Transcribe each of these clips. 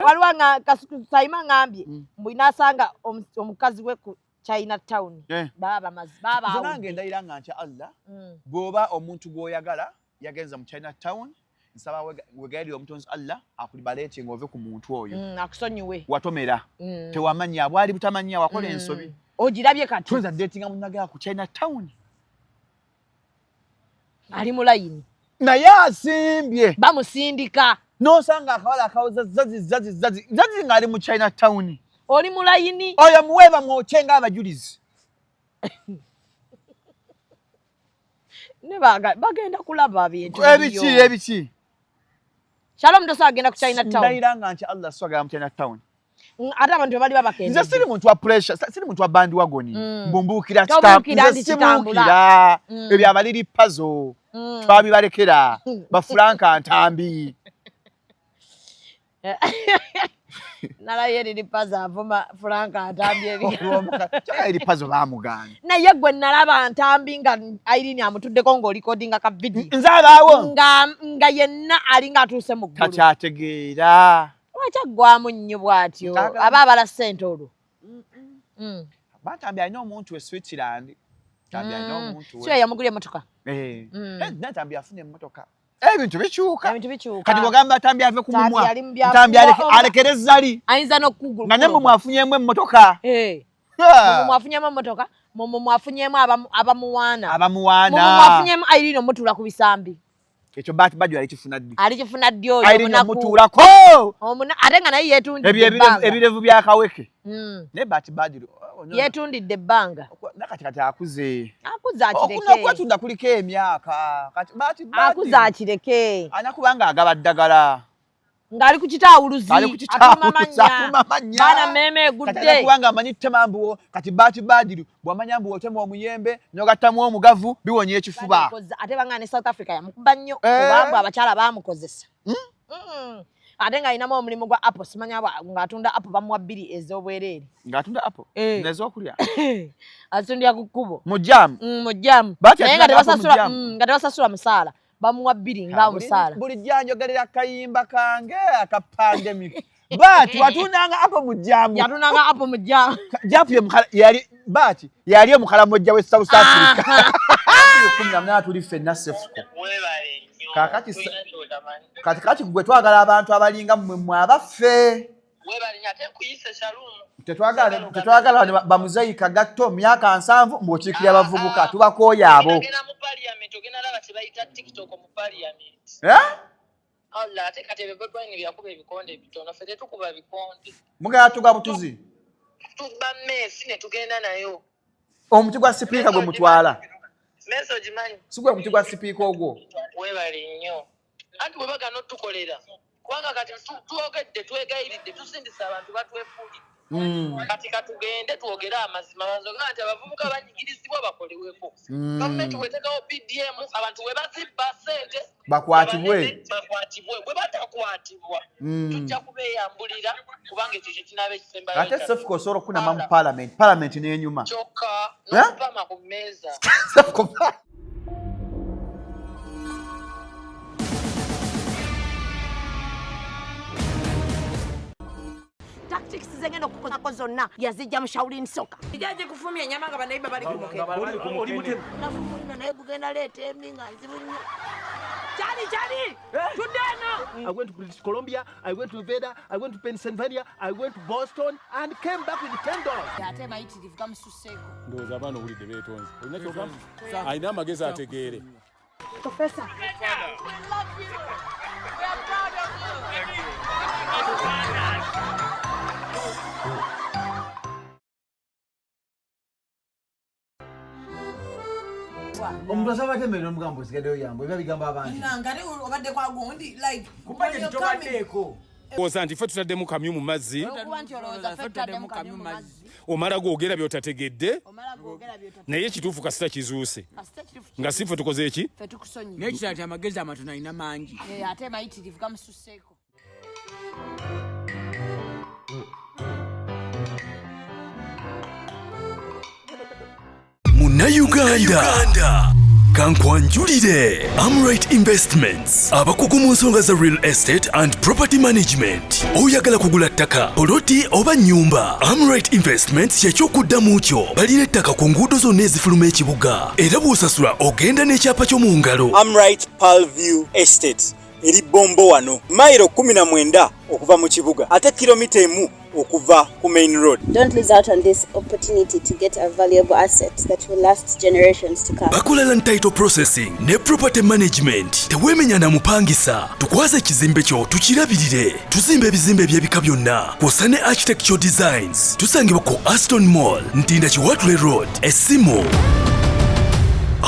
Walwanga Saima ngambye mbinasanga omukazi we ku Chinatown baba mazibaba zanange ndayira ngancha Allah goba omuntu goyagala yagenza mu Chinatown nsaba wegali omutonzi Allah akulibalete ngove ku muntu oyo akusonyiwe watomera tewamanya bwali butamanya wakola ensobi ogirabye kati tuza dating amunaga ku Chinatown ali mu line naye asimbye bamusindika nosanga akawala akawoza zazi ngali mu Chinatown oli mu line oyo muweba mwochenga abajulizi ne bagenda kulaba bintu ebiki Shalom ndo sagenda ku Chinatown ndayira ngancha Allah swaga mu Chinatown ate abantu bali babakenda nze siri muntu wa pressure siri muntu wa bandi wagoni mbumbukira kitambula ebya baliri puzzle twabibalekera ba Franka Ntambi nala yeri lipaza avuma Franka Ntambi eri puzzle bamugana naye gwe nalaba Ntambi nga Irene amutuddeko ngo recordinga ka video nzalawo nga yenna alinga atuse mu ggulu takyategeera wakyagwamu nnyo bw'atyo aba abala ssente olwo Ntambi alina omuntu we Switzerland Ntambi alina omuntu we so yamugula emmotoka Ntambi afuna emmotoka ebintu bikyuka bikyuka kati bogamba Ntambi ave ku mumwa Ntambi alekerezali ayinza n'okugulu nga ne mwafunyemu emmotoka mwafunyemu emmotoka mwafunyemu abamuwaana mwafunyemu Irene omutula ku bisambi ekyo bati bajjo alikifuna ddi oyo Irene omutulako ate nga naye yeetundidde ebirevu bya kaweke ne bati bajjo yeetundidde ebbanga nakati akuze akireke okwatunda kuliko emyaka kati bati akuze akireke anakubanga agaba ddagala ngali ku kitawuluzi atuma manya bana meme gudde kubanga amanyi temambuwo kati bati badiru bwamanya mbuwo tema omuyembe nyogattamu omugavu biwonye ekifuba ate bangane South Africa yamukuba nnyo obambu abakyala bamukozesa ate nga ayinamu omulimu gwa Apple simanya ng'atunda Apple bamuwa 2 ez'obwereere ng'atunda Apple n'ez'okulya atundira ku kkubo mu jam naye nga tebasasula musaala bamuwa 2 nga omusaala buli jjanjogerera akayimba kange akapandemic bati watundanga Apple mu jam yatundanga Apple mu jam yali omukala mojja we South Africa kumya tuli ffenna sefuko kati gwe twagala abantu abalinga mmwe abaffe tetwagala bamuzeyika gatto myaka 7 mb'okiikirira abavubuka tubakooya abo mugala tuga butuzi omuti gwa sipiika gwe mutwala sigwe omuti gwa sipiika ogwo webale nnyo anti bwe bagana otukolera kubanga kati twogedde twegayiridde tusindisa abantu batwefuli kati katugende twogere amazima banzoga nti abavubuka banyigirizibwa bakoleweko gavumenti wetekawo PDM abantu we bazibba ssente bakwatibwe bwe batakwatibwa tujja kubeeyambulira kubanga ekyo kye kinaba ekisemba ate sefuko osobola okunama mu parliament n'enyuma kyokka n'okupama ku mmeeza tactics zengeno kukozako zonna yazijja mu Shaolin Soccer ijaje kufumya nyama nga banaiba bali kumukeka nafumulina naye kugenda leeta eminga nzibunnyo Charlie tudeno I went to British Columbia, I went to Nevada, I went to Pennsylvania, I went to Boston and came back with $10. ate mayitirivu gamususseeko ndowooza abaana owulidde beetonze olina kyogamu alina amagezi ategeere Professor omuntu asaba temera omugambo osigaddeyo yambo ebyo bigamba abantu ngate obadde kwa gundi like kubaje tobaddeko oza nti ffe tutaddemu kamyu mu mazzi omala gwogera by'otategedde naye ekituufu kasita kizuuse nga si ffe tukoze eki naye kitala ti amagezi amatono alina mangi ate mayitirivu gamususseeko Munnayuganda kankwanjulire Amright Investments abakugu mu nsonga za real estate and property management. Oyagala kugula ttaka, poloti oba nnyumba, Amright Investments ky'ekyokuddamu kyo. Balina ettaka ku nguudo zonna ezifuluma ekibuga era bw'osasula ogenda n'ekyapa ky'omu ngalo. Amright Palview Estate eri Bombo wano mailo 19 okuva mu kibuga ate kilomita 1 okuva ku main road. Don't lose out on this opportunity to get a valuable asset that will last generations to come. Bakola land title processing ne property management. Tewemenya na mupangisa. Tukwaze ekizimbe kyo tukirabirire. Tuzimbe ebizimbe by'ebika byonna. Kw'osa ne architectural designs. Tusangibwa ku Aston Mall, Ntinda Kiwatule Road, Essimo.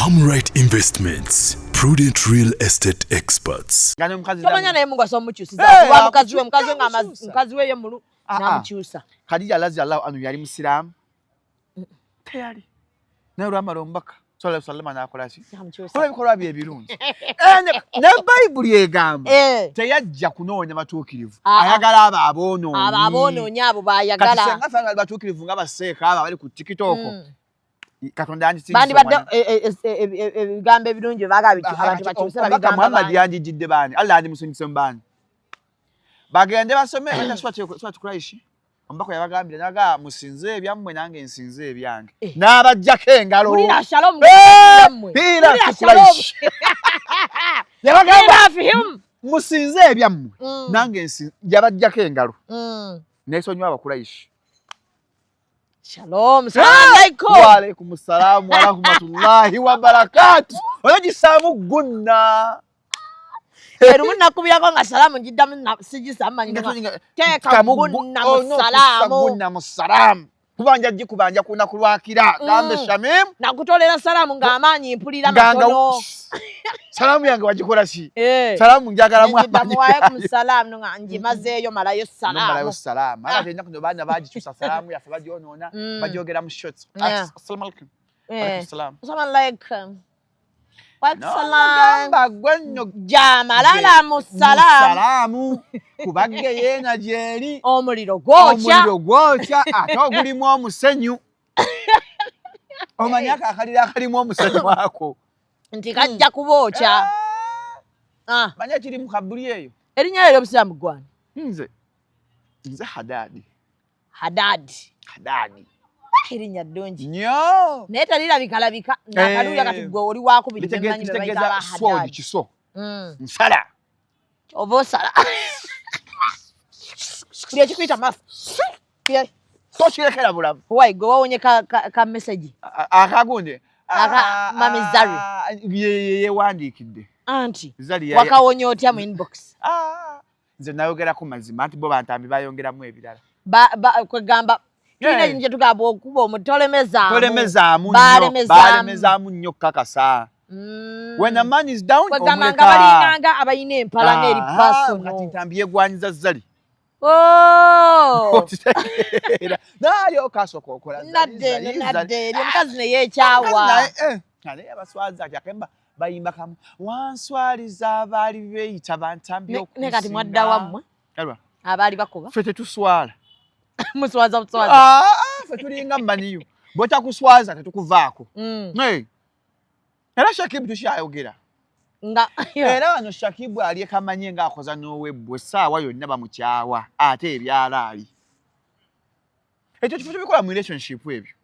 Amright Investments. Prudent real estate experts. Tomanya naye Mungu asomukyusiza kuba mukazi we nga mukazi we yemulu namukyusa. Khadija radhiyallahu anhu yali musiramu tayali naye olwamala omubaka sallallahu alayhi wa sallam n'akola ki olw'ebikolwa bye ebirungi ne bayibuli egamba teyajja kunoonya batuukirivu ayagala abo aboonoonyi abo bayagala kati senga fanga batuukirivu nga baseeka abo abali ku TikTok Katonda yanditse bandi badde ebigambo ebirungi abantu bakyuse babigamba Muhammad yanjijjidde baani Allah yandimusonyise mu baani bagende basome swati Quraish ombako yabagambira naga musinze ebyammwe nange nsinze ebyange n'abajjako engalo ulira shalom ulira Quraish yabagamba musinze ebyammwe nange nsinze yabajjako engalo n'esonywa Abakuraishi. Shalom, salam alaikum. Wa alaikum salam wa rahmatullahi wa barakatuh. Oyogisamu gunna. Erumu nakubirako nga salamu njiddamu sijisama nyinga. Teka gunna musalamu. Gunna musalamu. Kubanja kuna kulwakira. Gambe Shamim. Nakutolera salamu nga amanyi mpulira matono. Salamu yange wagikola ki? Salamu njagala mu amanyi. Wa alaikum salam nga njimazeeyo malayo salamu. Malayo salamu. Ala tenda kuno bana bagikyusa salamu yafe bagyonoona bagyogera mu shots. Assalamu alaikum. Salam. Assalamu alaikum. Wa salam. Bagwenyo jamalala musalamu. Kubagge yena jeri. Omuliro gwocha. Ate ogulimu omusenyu. Omanyaka akalira akalimu omusenyu wako. Nti kajja kubocha. Manya kiri mu kabuli eyo. Erinnya lyo Musiramu gwani? Nze Hadadi. Erinnya ddungi. Nnyo. Naye talirabika nakaluya kati gwe oli wakubiri temanyi be bayita ba Hadadi. Kiso. Nsala. Oba osala. Kuli ekikuyita mafu. Tokirekera bulamu. Wai gwe wawonye ka message. Akagunde. Mami Zari. Ye wandikidde. Anti. Wakawonya otya mu inbox. Nze nayogera ku mazima anti bo bantambi bayongeramu ebirala. Kwegamba kine nje tugamba okuba omutolemezaamu. Balemezaamu nnyo kakasa. When a man is down, kwegamba nga balinganga abayina empala n'eri personal. Kati ntambi yegwanyiza Zali. Oh! Nayo kasoko okola. Nadde omukazi ne yeekyawa. Naye abaswaza akemba bayimba kamu wanswaliza abaali beeyita bantambi okusinga. Ne kati mwadda wammwe? Abaali bakuba? Ffe tetuswala. Muswaza. Ffe tulinga mmaniyo. Bw'otakuswaza tetukuvaako. Era Shakibu tukyayogera. Era wano Shakibu ali kamanye ng'akoza n'owebbu essaawa yonna bamukyawa ate ebyalaali. Ekyo kifo tubikola mu relationship ebyo.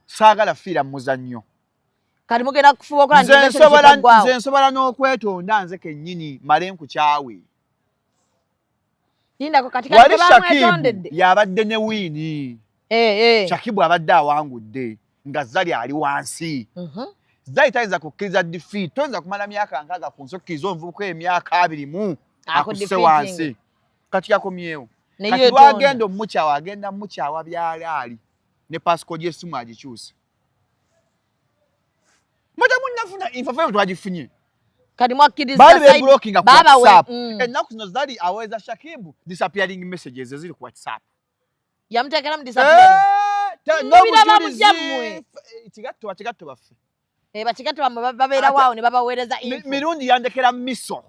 Saagala fiira mu muzannyo. Kati mugenda kufuba okola nze nsobola n'okwetonda nze kennyini male nkukyawe. Wali Shakibu y'abadde ne wiini. Shakibu abadde awangudde nga Zali ali wansi. Zali tayinza kukkiriza defeat. Toyinza kumala myaka nkaaga ku nsokkiriza omuvubuka emyaka 2 akusse wansi. Kati yakomyewo. Kati lwagenda omukyawa agenda mukyawa byalaali ne passport y'essimu agikyusa. Mata munnafuna information twagifunye. Kati mwakkiriza bali blocking ku WhatsApp. Ennaku zino Zali aweza Shakibu disappearing messages eziri ku WhatsApp. Yamuteekera mu disappearing. Kigatto baffe. Bakigatto bamwe babeera waawo ne babaweereza info. Mirundi yandekera miso.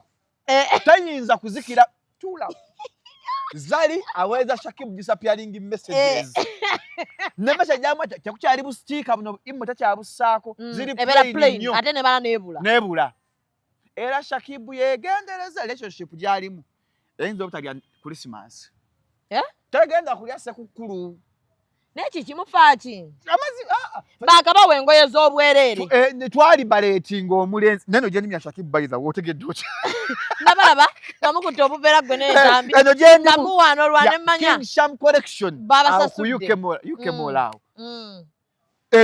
Tayinza kuzikira tula. Zali aweza Shakibu disappearing messages. Nemesha jamu chakuchali bu sticker buno imota kyabusako ziri plain nnyo. Ate ne bana nebula. Era Shakibu yegendereza relationship gyalimu. Eyinza obutagya Christmas. Tagenda kulya sekukulu. Neki kimufaaki. Bakaba wengoye z'obwerere. Ne twali baleetinga omulenzi. Neno gye nimya Shakibu bayiza wotegedde otya. Nabalaba namukutte obuveera gwe n'entambi. Eno gye ndimu. Nakuwaana olwane mmanya. King Sham collection. Babasasudde. UK Mall.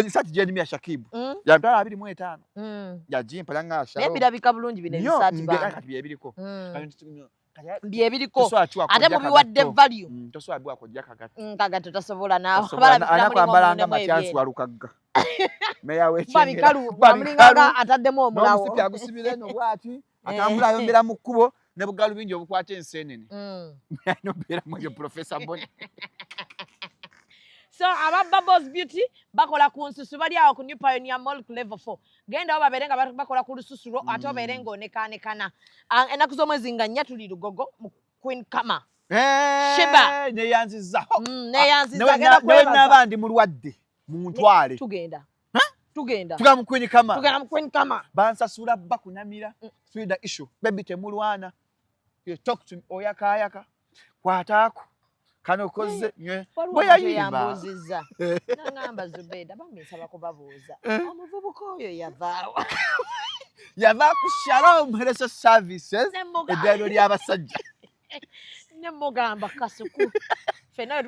Sati gye nimya Shakibu. Ya ntwala 25. Ya jimpa langa sha. Nebirabika bulungi bino ebisati ba. Kati byebiriko. Byebiriko. Ate mu biwadde value. Toswabwa ko jakagata. Kagato tasobola naawe. Anakwambalanga matyansu walukagga. Meya w'ekyengera. Babikalu. Bamulingaga ataddemu omulawo. N'omusipi agusibira eno bw'ati. Atambula ayongera mu kkubo ne bugalu bingi obukwata enseenene. Ayongera mu Professor Bonnie. So aba Bubbles Beauty bakola ku nsusu bali awo ku New Pioneer Mall ku level 4. Genda obaberenga bakola ku lususuro ate oberenga onekaanekana. Enaku z'omwezi nga nnya tuli Lugogo mu Queen Kama. Sheba neyanziza. Neyanziza genda kwebaza. N'abandi mulwadde mu ntwale. Tugenda. Tugenda mu Queen Kama. Tugenda mu Queen Kama. Bansasula bakunamira. Frida issue. Baby temulwana. You talk to me oyakayaka. Kwataako. Kano koze boya yambuziza nangamba Zubeda bamesaba kubabuuza omuvubuka oyo yavaawa yava ku Shalom Health Services eddwaliro ly'abasajja ne mugamba kasuku fena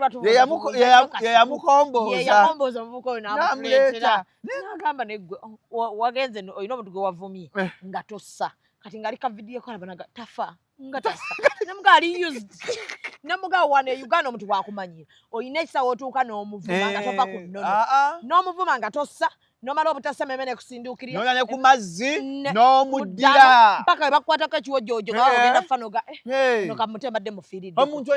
yamukomboza omuvubuka oyo n'amuleetera nagamba negwe wagenze olina omuntu gwe wavumye nga tossa kati ngali ka video kola banaga tafa nga tassa namuga ali used namuga wane Uganda omuntu wakumanyira oyina ekisawo otuuka n'omuvuma nga tova ku nnono n'omuvuma nga tossa nomala obutassa memene kusindukirira nonyanya ku mazzi n'omuddira mpaka bakukwatako ekiwojjojo nga ogenda fanoga nokamutembadde mufiiridde omuntu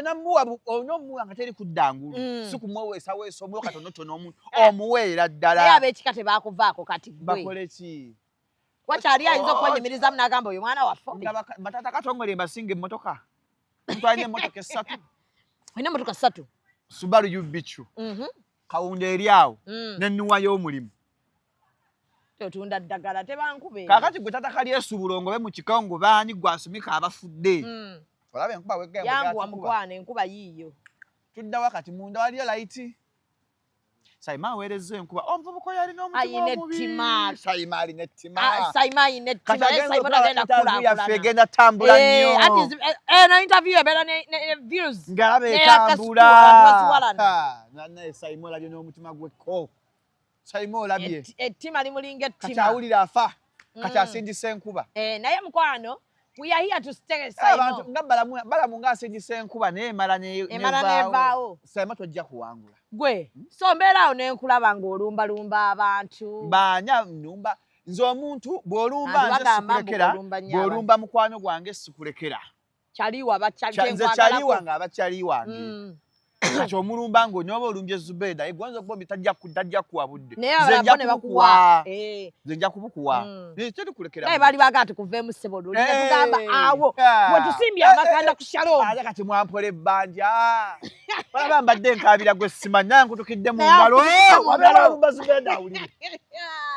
onomuwa nga teri kuddangulu si kumweweesaweesa omuwe katonotono omuntu omuweera ddala naye ab'ekika tebakuvaako kati gwe bakole ki wakyali ayinza okwenyumirizamu n'agamba oyo mwana waffe batata katongole mbasinga emmotoka twalina emmotoka 3 olina emmotoka 3 Subaru UBQ kawunda eri awo n'ennuwa y'omulimu totunda ddagala tebankube kaakati gwe tata kali esubulongo be mu kikongo baani gwasumika abafudde olaba enkuba yanguwa mukwana enkuba yiiyo tudda wakati munda waliyo layiti Saima aweereza enkuba omuvubuka oyo alina omutima omubi Saima alina ettima Saima alina ettima Saima tagenda kula yaffe egenda tambula nnyo eno interview ebeera ne views ngalabe etambula naye Saima olabye n'omutima gwekko Saima olabye ettima limulinga ettima kati awulira afa kati asindisa enkuba naye mukwano we are here to stay Saima nga balamu nga asindisa enkuba naye emala nevaawo Saima tojja kuwangula gwe so mbeera awo nenkulaba ng'olumbalumba abantu baanya nnumba nze omuntu bw'olumba nze sikulekera bw'olumba mukwano gwange sikulekera kyaliwa nze kyaliwa nga abakyaliwange kati omulumba ng'onyoba olumbye Zubeda egwanza okuba tajja kuwa budde nze nja kubukuwa terikulekeranaye naye bali bagaa tukuveemu ssebo luli ne tugamba awo we tusimbye amakanda ku Shalom ate kati mwampola ebbanja balaba mbadde nkaabira gwe simanyi naye nkutukidde mu ngalo wabeera olumba Zubeda awulire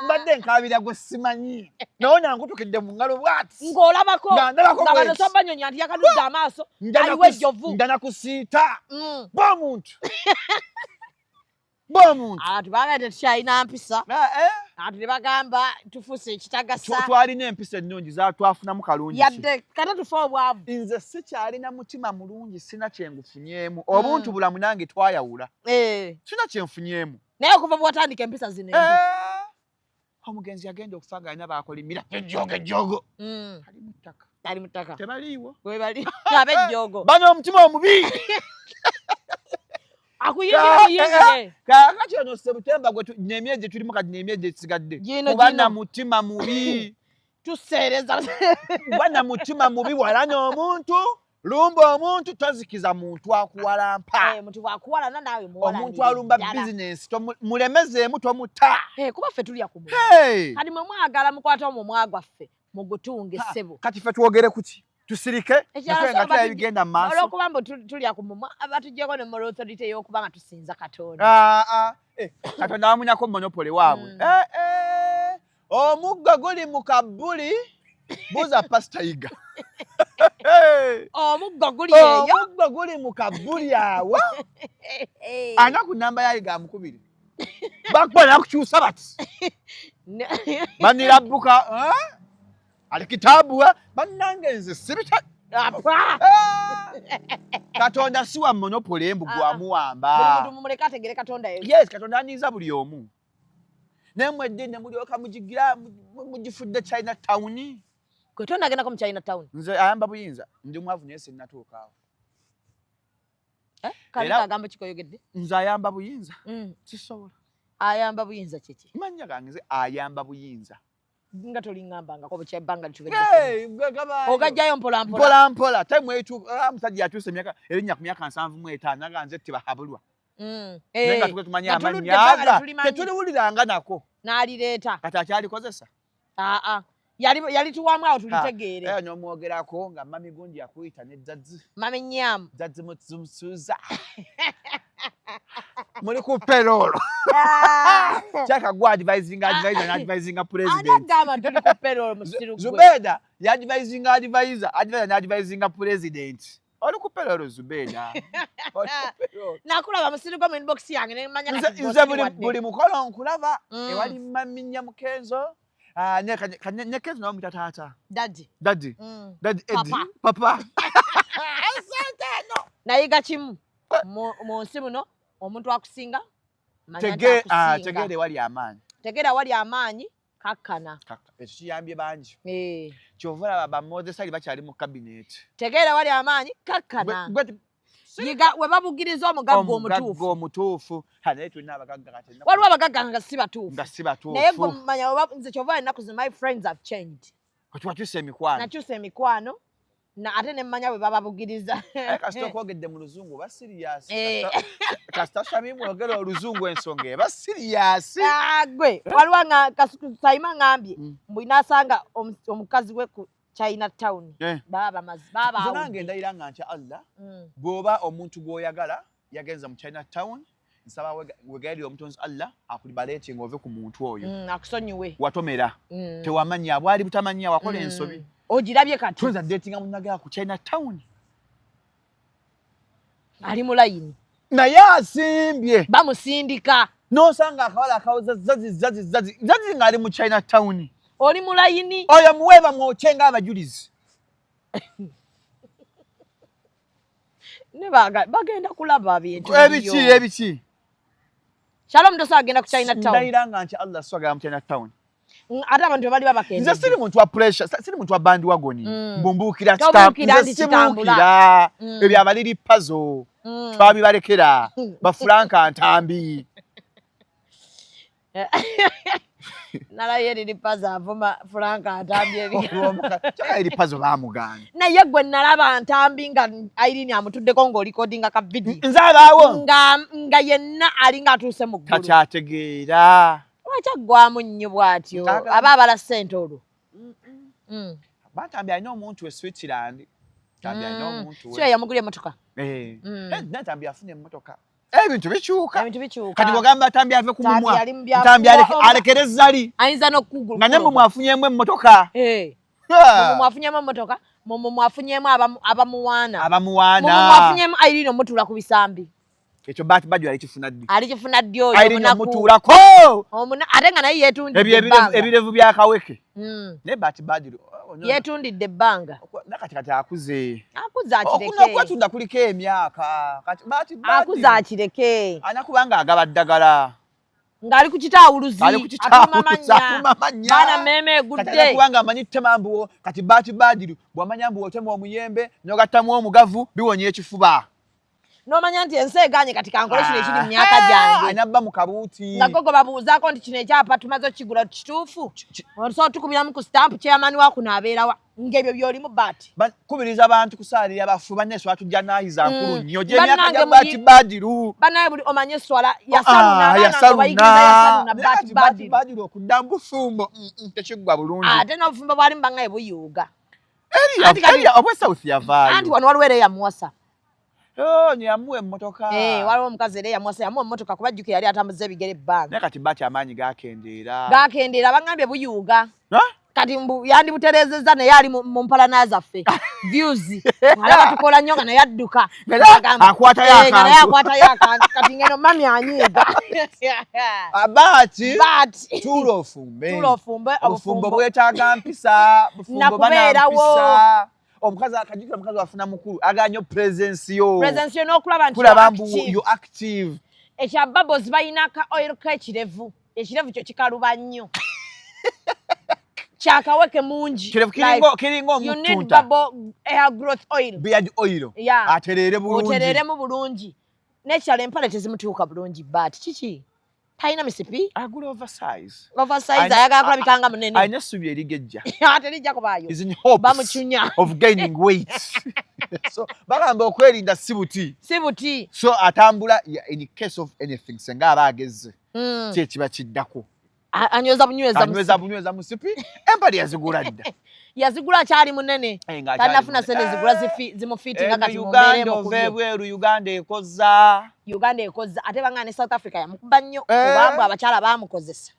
mbadde nkaabira gwe simanyi naye nankutukidde mu ngalo bwati ng'olabako nga nosobanyonya nti yakanudde amaaso aliwo ejjovu njana kusiita bw'omuntu abantu bagamba tetukyalina mpisa abantu ne bagamba tufuuse ekitagasa twalina empisa ennungi zatwafunamu kalungi yadde kata tufa obwavu nze sikyalina mutima mulungi sina kyengufunyeemu obuntu bulamu nange twayawula sina kyenfunyeemu naye okuva bwatandika empisa zino omugenzi yagenda okufa nga alina bakolimira ejjogo ali mu ttaka tebaliiwo webali ab'ejjogo bano omutima omubi akuyingire kakati ono Sebutemba gwe n'emyezi tulimu kati n'emyezi esigadde kuba na mutima mubi tuseereza kuba na mutima mubi walana omuntu lumba omuntu tozikiza muntu akuwalampa omuntu wakuwalana naawe omuntu alumba bizinensi mulemezeemu tomuta kuba ffe tulya ku kati mwe mwagala mukwata omwo mwagwaffe mugutunge ssebo kati ffe twogere kuki tusirike nga bigenda maaso olwokuba mbu tulya ku mumwa abatuggyeko ne moral authority y'okuba nga tusinza Katonda. Katonda amunyako monopoly waabwe. Omuggo guli mu kabbuli buuza Pastor Yiga. Omuggo guli eyo. Omuggo guli mu kabbuli awo. Ana ku namba ya Yiga amukubire. Bakola kukyusa bati. Banirabuka alikitabu bannange nze sibita Katonda siwa monopoly embu gwamuwamba. Buli muntu mumuleka ategere Katonda yeyo. Yes, Katonda aniza buli omu. Nemwe dde mulyoka mugigira mugifudde China Town. Katonda agenda ko mu China Town. Nze ayamba buyinza ndi mwavu naye sinatuuka awo. Kale agamba kikoyogedde. Nze ayamba buyinza. Kisobola. Ayamba buyinza kiki? Manya gange nze ayamba buyinza. Nga tolingamba nga ko kyebanga litugedde. Ogajjayo mpola mpola. Mpola mpola. Time etu musajja yatuse emyaka erinnya ku myaka 75 naganze tibahabulwa. Nenga tuke tumanya amanyaga. Tetuliwuliranga nako. N'alireeta. Kati akyalikozesa. Yali tuwamu awo tulitegeere. N'omwogerako nga mami gundi yakuyita ne Jazzi. Mami Nyam. Jazzi Musuza. Muli ku payroll. Chaka gwa advising president. Anagamba tuli ku payroll musiru gwe. Zubeda ya advising president. Oli ku payroll Zubeda. Nakulaba musiru gwe mu inbox yange ne manya kati. Nze buli mukono nkulaba ewali Mami Nyamukenzo. Nyakenzo no mutata. Daddy. Daddy Eddie. Papa. Asante no. Nayiga kimu. Mu nsi muno omuntu akusinga tegere wali amaanyi. Tegera wali amaanyi kakkana. Ekyo kiyambye bangi. Kyovula baba Moses ali bakyali mu cabinet. Tegera wali amaanyi kakkana. Yiga we babugiriza omugagga omutuufu. Naye tulina abagagga kati. Waliwo abagagga nga si batuufu. Naye gwe manya nze kyova ennaku zi my friends have changed. Wakyuse emikwano. Nakyuse emikwano. Na ate ne mmanya bwe bababugiriza. Kasita okwogedde mu luzungu ba serious. Kasita Shamimu oyogera oluzungu ensonga eba serious. Gwe waliwo nga Sayima ngambye mbu inaasanga omukazi we ku China Town. Baba nze nange ndayira nga ntya Allah bw'oba omuntu gw'oyagala yagenza mu China Town nsaba wegayirira omutonzi Allah akulibaleete ng'ove ku muntu oyo. Akusonyiwe. Watomera. Tewamanya bwali butamanya wakola ensobi. Ogirabye kati. Tuweza datinga munagala ku China Town. Ali mu layini. Naye asimbye. Bamusindika. N'osanga akawala akawoza zazi ng'ali mu China Town. Oli mu layini. Oyo muweba mwokyenga abajulizi. Ne bagenda kulaba bintu. Ebiki. Shalom Dosa agenda ku China Town. Ndayira nga nti Allah swagala mu China Town. Ate abantu bali babakenda. Nze siri muntu wa pressure, siri muntu wa bandi wagoni. Mbumbuukira kitambula. Ebyo abaliri puzzle. Twabibalekera. Bafranka Ntambi. Nalaye liri puzzle avuma Franka Ntambi ebyo. Kyaka liri puzzle bamugana. Naye gwe nalaba Ntambi nga Irene amutuddeko ng'olikodinga ka video. Nze abaawo. Nga yenna alinga atuuse mu ggulu. Takyategeera. Wakyagwamu nnyo bw'atyo aba abala ssente olwo. Bantambi alina omuntu we Switzerland. Ntambi alina omuntu we. Kyo yamugulya emmotoka. Ntambi afuna emmotoka. Ebintu bikyuka. Kati bw'ogamba Ntambi ave ku mumwa. Ntambi alekere zali. Ayinza n'okugulu. Nga ne mwe mwafunyemu emmotoka. Mwe mwafunyemu emmotoka, mwe mwafunyemu abamuwaana. Mwe mwafunyemu Irene omutuula ku bisambi. Ekyo Bati Badru alikifuna ddi? Alikifuna ddi oyo Irene omutuulako. Ate nga naye yeetundidde ebbanga. Ebirevu bya Kaweke. Ne Bati Badru. Yeetundidde ebbanga. Nakati akuze. Akuze akireke. Okuna okwetunda kuliko emyaka. Kati Bati Badru. Akuze akireke. Anakubanga agaba ddagala. Ngali ku kitawuluzi. Atuma manya. Bana meme egudde. Kati anakubanga amanyi temambuwo. Kati Bati Badru bw'amanya mbu otema omuyembe n'ogattamu omugavu biwonya ekifuba. Nomanya nti ensi eganye kati kankole kino ekiri mu myaka gyange. Anabba mu kabuuti. Nga gogo babuuzaako nti kino ekyapa tumaze okikigula kituufu. Osobola tukubiramu ku stamp chairman wa kuno abeerawa. Ng'ebyo by'olimu Bati. Kubiriza abantu kusaalira bafu banneso batujja n'ayiza nkulu nnyo. Gye emyaka gya Bati Badru. Banaye buli omanye eswala yasaluna Bati Badru okudda mu bufumbo tekiggwa bulungi. Ate n'obufumbo bwali mu bangaye buyuuga. Eri obwe South yavaayo. Anti wano waliwo ya muwasa. Nyamuwe emmotoka. Waliwo omukazi era yamuwasa yamuwa emmotoka kubajjuke yali atambuza ebigere ebbanga. Naye kati bati amaanyi gakendeera. Bangambye buyuuga. Kati yandibuterezezza naye ali mu mpalana zaffe. Views. Alaba tukola nnyo nga naye adduka. Akwatayo akantu. Kati ngeno mami anyiiga. Bati. Tulofumbe. Obufumbo bwetaaga mpisa. Bufumbo banampisa. Omukazi akajjukira omukazi wafuna mukulu aganyo presence yo n'okulaba nti you active ekya bubbles bayina ka oil k'ekirevu kyo kikaluba nnyo kyakaweke mungi kiringo you need bubble hair growth oil beard oil otereeremu bulungi n'ekyalo empale tezimutuuka bulungi but kiki Taina misipi? Agula oversize. Ayagala kulabikanga munene. Ayina essubi erigejja. Ate lijja kubaayo. Is in hopes bamuchunya of gaining weight. So bagamba okwerinda sibuti. So atambula in case of anything senga abageze. Kiba kiddako. Anyweza bunyweza musipi. Empali yazigula dda. Yazigula kyali munene. Tanafuna sente zigula zimufiti nga kati mumbere Uganda ekoza. Ate banga ne South Africa yamukuba nnyo kubanga abakyala bamukozesa.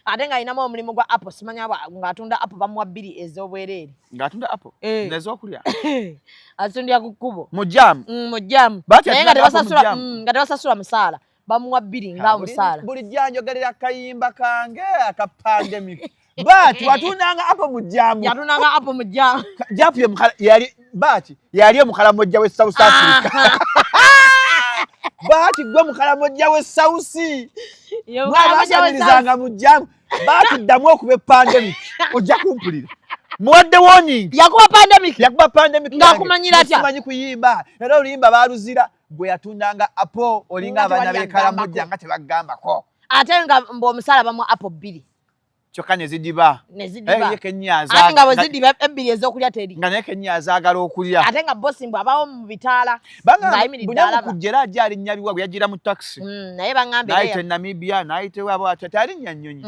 Ate nga alinamu omulimu gwa Apple simanya ng'atunda Apple bamuwa 2 ez'obwereere. Ng'atunda Apple? N'ez'okulya? Atundira ku kkubo. Mu jam? Mu jam. Naye nga tebasasula musaala. Bamuwa 2 nga omusaala. Buli jjanjogerera kayimba kange aka pandemic. Bati watundanga Apple mu jam. Yatundanga Apple mu jam. Japu yali omukalamoja we South Africa. Bati gwe mukalamoja we South. Mwabasamirizanga mu jam. Bati ddamu okuba pandemic. Ojja kumpulira. Muwadde warning. Yakuba pandemic. Ng'akumanyira atya. Simanyi kuyimba. Era oluyimba baaluzira. Bwe yatundanga Apple olinga abaana b'ekalamoja nga tebagambako. Ate nga omusaala bamu Apple 2. Kyokka ne zidiba. Ate nga bwe zidiba 2 ez'okulya teri. Nga naye Kenya azaagala okulya. Ate nga bosi mbwe abawo mu bitaala. Ng'ayimiridde alaba. Bujjera ajja alinnya biwa bwe yajjira mu taxi. Naye baŋŋambe n'ayita Namibia n'ayita wabo ate alinnya nnyonyi.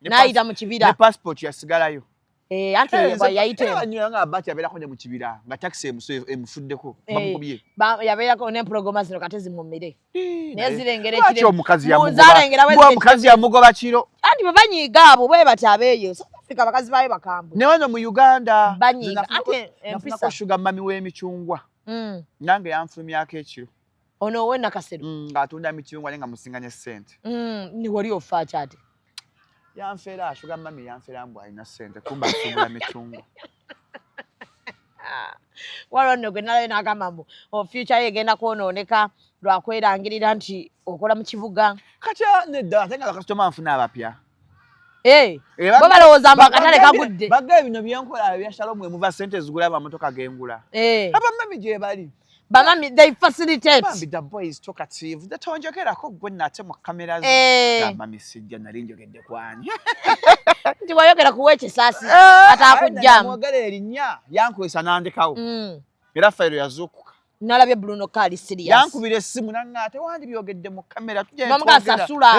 N'ayita mu kibira. Ne passport yasigalayo. Ate yayite. Nga Bati yabeerako ne mu kibira nga taxi emufuddeko bamukubye. Yabeerako n'empologoma zino kate zimumire. Naye zirengera ekire. Omukazi yamugoba kiro. Anti bwe banyiiga abo bwe bati abeeyo. South Africa bakazi baayo bakambwe. Ne wano mu Uganda. Banyiiga. Ate empisa. Nafuna sugar mami w'emicungwa. Nange yanfulumyako ekiro. Ono we Nakasero. Ng'atunda emicungwa nga musinganya ssente. Ni wali ofa kyate. Yanfera sugar mami yanfera mbwa ina ssente kumba asubula micungwa. Waliwo gwe nalayo n'agamba mbu future ye egenda kwonooneka lwakwerangirira nti okola mu kibuga. Kati nedda ate nga bakasitoma nfuna abapya. Bo balowooza mbu akatale kagudde. Bagga bino byenkola bya Shalom emuva ssente zigula amamotoka gengula. Abamami gye bali. Bamami, they facilitate. Bambi the boy is talkative. Datonjogerako gwe nate mu kamera ze. Mami sijja nali njogedde kwani. Nti wayogera kuwa ekisaasi ataakujjamu. Mwogera erinnya yankwesa n'andekawo. Era fayiro yazuukuka. Nalabye Bruno Kali serious. Yankubira essimu nangaate wandi byogedde mu kamera tujja n'omugasasula.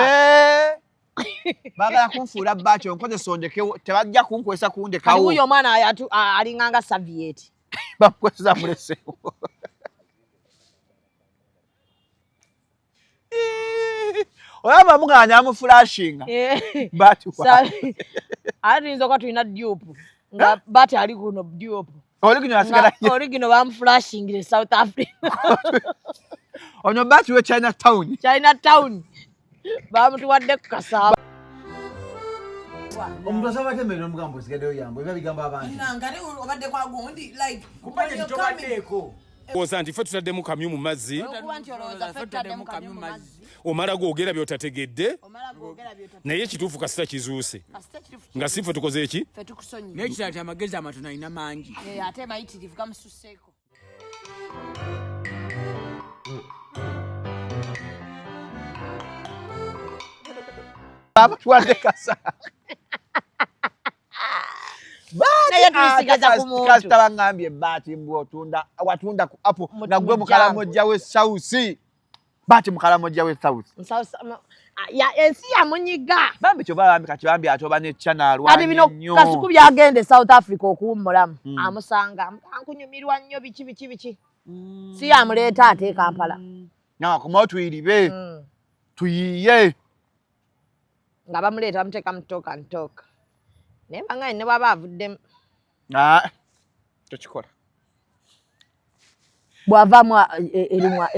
Baagala kunfuula Bati onkozesa ondekewo tebajja kunkwesa kundekawo. Kali wuyo omwana alinganga Saviet. Bamukwesa mulesewo. Oyamba munganya amuflashinga. Bati wa. Alinzo kwa tulina dupe. Nga Bati ali kuno dupe. Original asigala. Original bamuflashingire South Africa. Ono Bati we Chinatown. Bamutuwadde ku Kasaba. Omuntu asaba temero mugambo sigadeyo yambo biba bigamba abantu. Nangale obadde kwa gundi like kupanye tobaddeko. Oza nti ffe tutaddemu kamyu mu mazzi. Omala gwogera by'otategedde. Naye kituufu kasita kizuuse. Nga si ffe tukoze eki? N'ekirala ti amagezi amatono alina mangi. Ate mayitirivu gamususseeko. Bamutuwadde Kasaba. Kasita baŋŋambye Bati mbwe watunda ku Apple nga gwe mukalamoja we South. Bati mukalamoja we South. ya ensi ya munyiga bambi kyo bambi kati bambi atoba ne channel kati bino kasuku byagende South Africa okuwumulamu amusanga ankunyumirwa nnyo biki si yamuleeta ate Kampala na kuma tuyiribe tuyiye nga bamuleeta muteka mutoka ntoka naye bangaye ne baba avudde tukikola bwavamu erimwa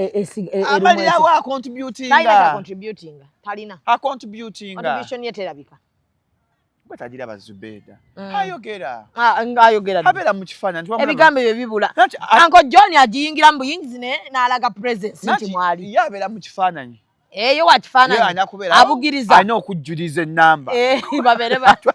amalira wa contributing talina contributing contribution yeterabika batagira bazubeda ayogera ngayogera abera mu kifaananyi ebigambo ebyo bibula Uncle John agiyingira mu buyingizi n'alaga presence nti mwali yabera mu kifaananyi eyo wa kifaananyi abugiriza alina okujjuliza ennamba babere batu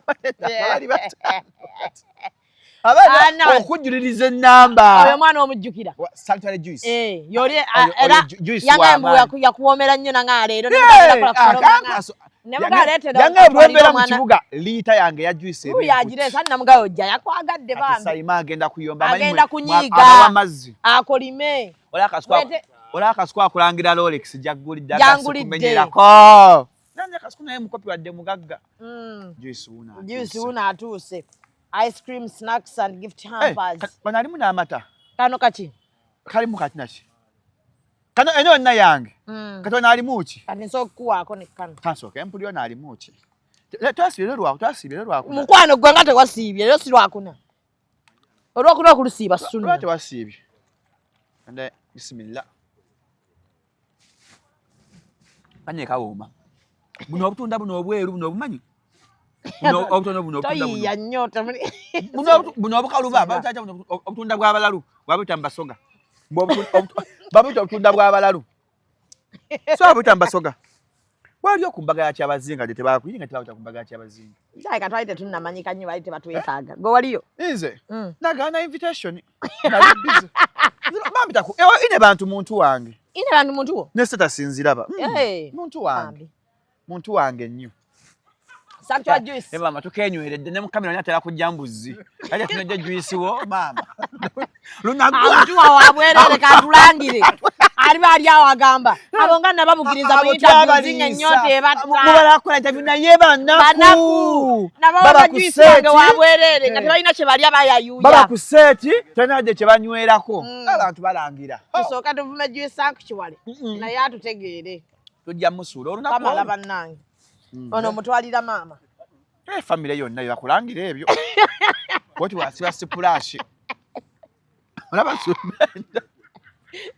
abana okujuliriza ennamba oyo mwana omujjukira saltare juice yoli era yanga yakuwomera nnyo nanga leero yanga ebwembera mu kibuga liita yange ya juice ebi yagiresa namugayo ojja yakwagadde bambi sayima agenda kuyomba agenda kunyiga amazzi akolime ola akasukwa akulangira Rolex jangulidde nanja kasuku naye mukopi wadde mugagga juice una atuuse ice cream, snacks and gift hampers. Bana alimu na amata. Kano kati. Kalimu kati nachi. Kano eno nna yange. Kato na alimu uchi. Kani so kuwa ako ne kano. Kanso ke mpulio na alimu uchi. Twasibire lwako. Mukwano gwe ngate wasibye yo si lwakuna. Olwakuna okulusiba sunu. Lwate wasibye. Ande bismillah. Anye kawuma. Buno obutunda buno obweru buno obumanyi. Buno obukaluba babuchacha obutunda bw'abalalu bwabuta mbasoga babuta obutunda bw'abalalu so babuta mbasoga wali okumbaga ya kyabazinga de tebakuyinga tebabuta kumbaga ya kyabazinga ndai katwaite tunamanyika nnyo bali tebatwetaaga go waliyo nze nagana invitation bambita ku ine bantu muntu wange ne sitasinzira ba muntu wange nnyo Sancho juice. Mama tukenyweredde ne mukamera nyatera kujja mbuzi. Aje tunajja juice wo mama. Lunagwa. Tuwa wabwerere katulangire. Ali bali awo agamba. Abonga nabamugiriza muyita zinga nyote bata. Mubala kola interview na yeba naku. Baba juice ngo wabwerere nga tebalina kye bali abayayuya. Baba kuseti tenaje kye banywerako. Abantu balangira. Tusoka tuvume juice sanku kiwale. Na yatutegeere. Tujja musula olunako. Kamala bannange. Ono mutwalira mama. Family yonna yakulangira ebyo. Woti wasiba splash. Olaba subenda.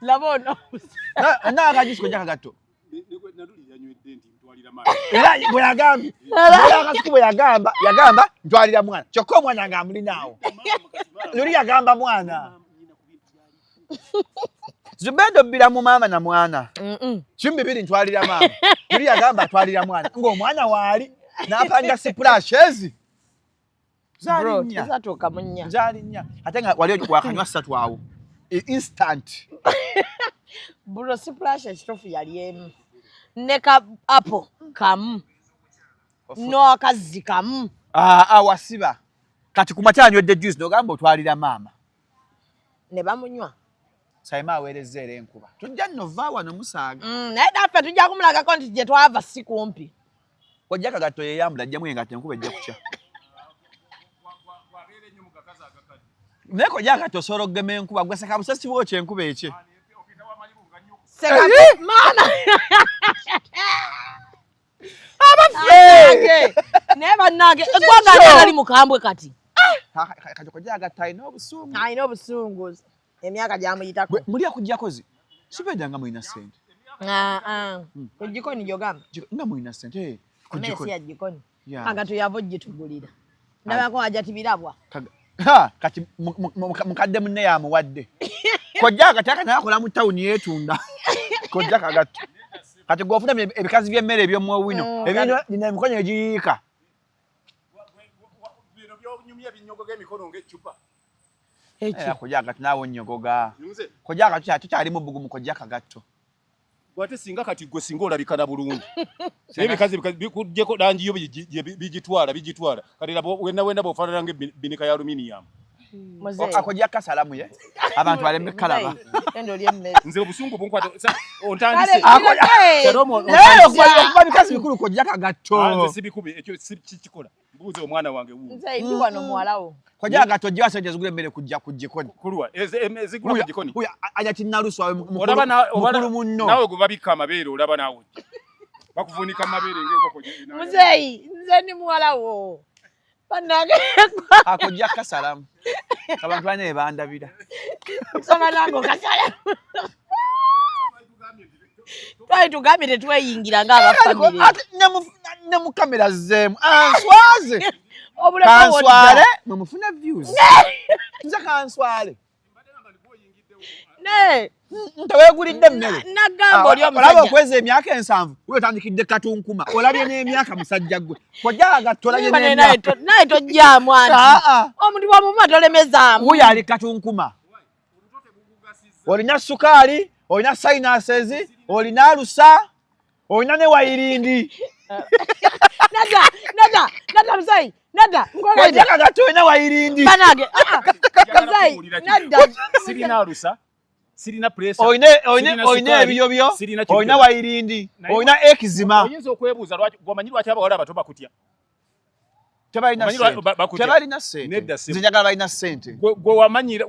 Labono. Na akajisiko jaka gato. Naduli yanywedde nti ntwalira mama. Era bwe yagamba. Akasuku bwe yagamba ntwalira mwana. Kyokka omwana ngamuli naawo. Luli yagamba mwana. Zubendo bila mu mama na mwana. Chimbi bili ntwalira mama. Yuli yagamba twalira mwana. Ngo mwana wali napanga splashes. Bro, tuzatoka munya. Zalinya. Atenga wali wakanywa 3 awo. Instant. Bro, splashes tofu yali emu. Neka apple kamu. No akazikamu. Wasiba. Kati kumatanywedde juice nogamba otwalira mama. Ne bamunywa. Sayima aweerezzeera enkuba. Tujja nno vva wano musaaga. Naye naffe tujja kumulagako nti gye twava si kumpi. Wajja kagatto yeyambula ajjamu engatta enkuba ejja kukya. Naye kojja kagatto osobola okugema enkuba gwe seka busasi bwokya enkuba ekye. Maama! Abaffe! Naye bannange eggwanga ani ali mukambwe kati? Kati kojja kagatto alina obusungu. Alina obusungu. Emyaka gyamuyitako. Muli akujjakozi. Sibedanga mulina ssente. Ku jikoni gyogamba. Nga mulina ssente. Ku jikoni. Mmesi ya jikoni. Kagatu yavo gitugulira. Ndabako ajati birabwa. Kati mukadde munne yamuwadde. Kojja kataka naye akola mu tawuni yeetunda. Kojja kagatto. Kati gwofuna ebikazi by'emmere eby'omu wino. Ebintu nina emikono egiyiika. Bino byonyumya binyogo g'emikono ng'eccupa. Kojja kagatto naawe onnyogoga. Kojja kagatto kyali mu bugumu kojja kagatto. Gwate singa kati gwe singa olabikana bulungi. Ebikazi bikugyeko langi yo bijitwala. Kati labo wenda bw'ofaanana ng'ebbinika ya aluminium. Akojja kasalamu ye. Abantu baleme kalaba. Endo lyemme. Nze obusungu bunkwata ontandise. Okuba bikazi bikulu kojja kagatto. Nze sibikubi ekyo kikikola. Mbuuze omwana wange wuwo. Nze ndi wano muwalawo. Kojja gato jwa sente zigule mbere kujja kujikoni. Kulwa ezigula kujikoni. Uya anya tinalusu wawe mukulu munno. Nawe gubabika amabeere olaba nawe. Bakuvunika amabeere ngeko jina. Muzeyi nze ndi muwalawo. Banage akojja kasalamu. Abantu bane bandabira. Soma nango kasalamu. Twali tugambire tweyingira ng'abafamily. Ne mu kamera zemu. Answaze. Kanswale mumufuna views. Nze kanswale. Ne ntawegulidde mmere. Nagambo oli omusajja. Olaba okweza emyaka 7 wetandikidde katunkuma. Olabye n'emyaka musajja gwe. Kojja gatolanye n'emyaka. Naye tojjaamu anti. Omuntu bw'amuma tolemezaamu. Uyo ali katunkuma. Olina sukaali, olina sinuses, olina alusa, olina ne wayirindi. Nada mzai. Nada. Kojja kagatolina wayirindi. Banage. Mzai. Nada. Sirina alusa. Sirina pressure. Oyine ebiyobyo. Oyina wayirindi. Oyina ekizima. Oyinza okwebuuza lwaki gomanyi lwaki abawala abato bakutya. Tebalina sente. Nze njagala balina sente. Gwe wamanyira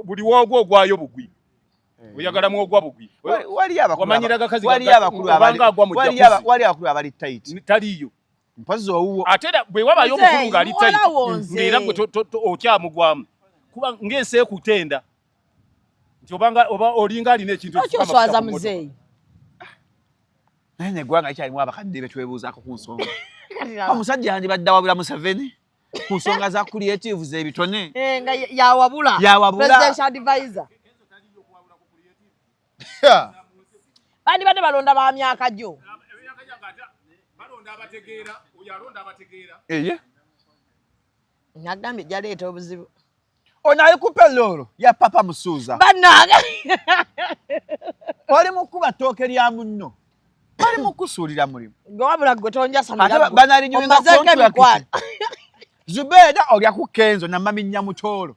buli woogwo ogwayo bugwi. Oyagala mwogwa bugwi. Wali abakulu. Wamanyira gakazi wali abakulu abali tight. Taliyo. Mpazi owuwo. Ate bwe wabayo omukulu ng'ali tight. Ng'era gwe okyamugwamu. Kuba ng'ensi ekutenda. Nti oba olinga alina ekintu ekiswaza muzeeyi. Naye neggwanga likyalimu abakadde betwebuuzaako ku nsonga. Omusajja yandibadde awabula Museveni ku nsonga za creatives ebitone. Nga yawabula. Presidential advisor. Bandibadde balonda ba myaka gyo. Balonda abategeera, oyo alonda abategeera. Eye. Nagambye jaleeta obuzibu. Onaye kupe loro ya papa Musuuza. Banaga. Oli mukuba tooke lya munno. Oli mukusuulira mulimu. Gwabula gwe tonjasamira. Banali nyuza contract. Zubeda olya ku Kenzo na mami Nyamutoolo.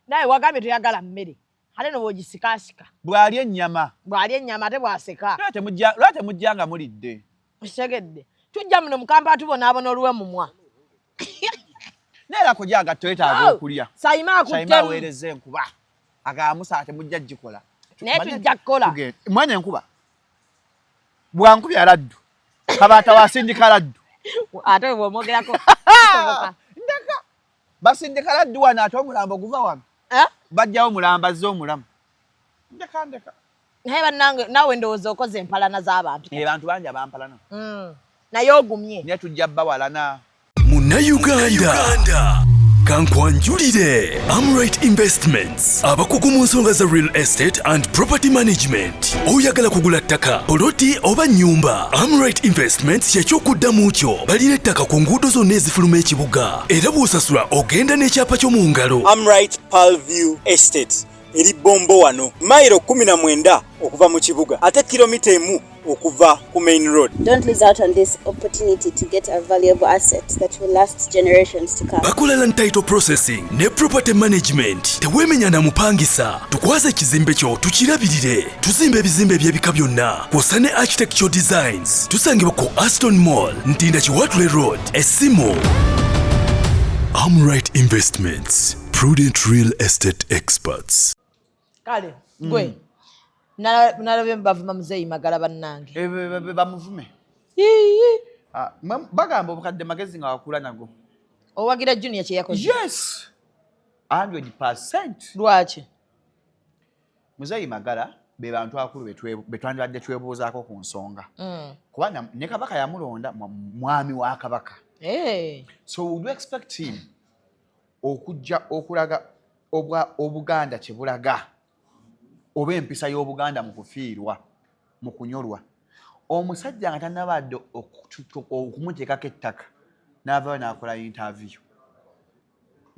Naye wagambye toyagala mmere. Ate no bogisikasika. Bwali ennyama. Bwali ennyama ate bwaseka. Lwate mujjanga mulidde. Segedde. Tujja muno mukamba tubonaabona oluwe mumwa. Nera kujja agatwetaaga okulya. Sayima akuttemu. Sayima aweereze enkuba. Agaamusa ate mujja gikola. Naye tujja kukola. Mwana enkuba. Bwankubya laddu. Kabaata wasindika laddu. Ate bw'omwogerako. Ndeka. Basindika laddu wano ate omulambo guva wano. Bajjawo mulambaze omulamu. Ndeka. Naye bannange naawe ndowooza okoze empalana z'abantu. Abantu bangi abampalana. Naye ogumye. Naye tujja bawalana. Munnayuganda kankwanjulire Amright Investments abakugu mu nsonga za real estate and property management. Oyagala kugula ttaka, poloti oba nnyumba, Amright Investments yakyokuddamu kyo. Balina ettaka ku nguudo zonna ezifuluma ekibuga era bw'osasula ogenda n'ekyapa ky'omu ngalo. Amright Palview Estate eri Bombo wano mailo 19 okuva mu kibuga ate kilomita 1 okuva ku main road. Don't lose out on this opportunity to get a valuable asset that will last generations to come. Bakola land title processing ne property management. Tewemenya na mupangisa. Tukwaze ekizimbe kyo tukirabirire. Tuzimbe ebizimbe by'ebika byonna. Kwosane architectural designs. Tusangibwa ku Aston Mall, Ntinda Kiwatule Road, Essimo. Amright Investments, prudent real estate experts. Kale, gwe. Nalabye mbavuma muzeeyi magala bannange. Bamuvume. Bagamba obukadde magezi nga wakula nago. Owagira Junior kye yakoze. Yes. 100%. Lwaki? Muzeeyi magala be bantu akulu betwandibadde twebuuzaako ku nsonga. Kubanga ne Kabaka yamulonda mwami wa Kabaka. So would you expect him okujja okulaga Obuganda kye bulaga oba empisa y'Obuganda mu kufiirwa mu kunyolwa omusajja nga tannabadde okumuteekako ettaka n'avaayo n'akola interview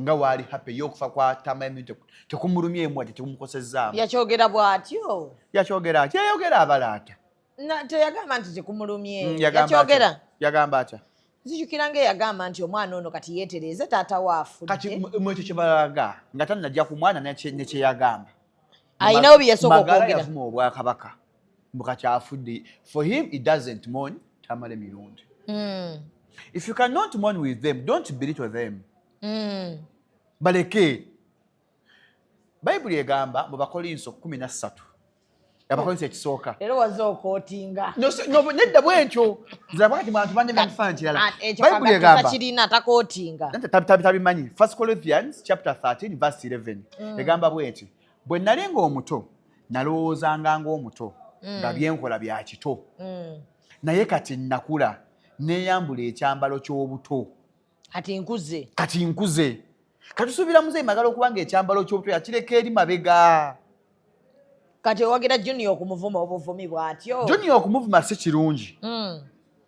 nga waali happy y'okufa kwa Tamamu tekumulumyemu ati tekumukosezaamu. Yakyogera bw'atyo. Yakyogera ati yayogera abalaata. Teyagamba nti tekumulumye. Yakyogera. Yagamba atya. Nzijukiranga yagamba nti omwana ono kati yeetereze taata waafu. Kati mwekyo kye balaga nga tannajja ku mwana ne kye yagamba. Ayinawo bye yasooka okwogera. Magala yavuma obwakabaka. Bukakyafudde. For him, it doesn't mourn tamale mirundi. If you cannot mourn with them, don't belittle them. Baleke. Bible egamba mu Bakolinso 13. Abakolinso ekisooka. Leero waze okootinga. No, nedda bwentyo. Nzira kati bantu banne bamufana kirala. Bible egamba. Kirina takootinga. Tabimanyi. 1 Corinthians chapter 13 verse 11. Egamba bwenti. Bwe nalinga omuto, nalowoozanga ng'omuto. Nga byenkola bya kito. Naye kati nakula neeyambula ekyambalo ky'obuto. Kati nkuze. Kati tusuubira muzeeyi Magala okubanga ekyambalo ky'obuto yakireka eri mabega. Kati owagira Junior okumuvuma obuvumi bw'atyo. Junior okumuvuma si kirungi.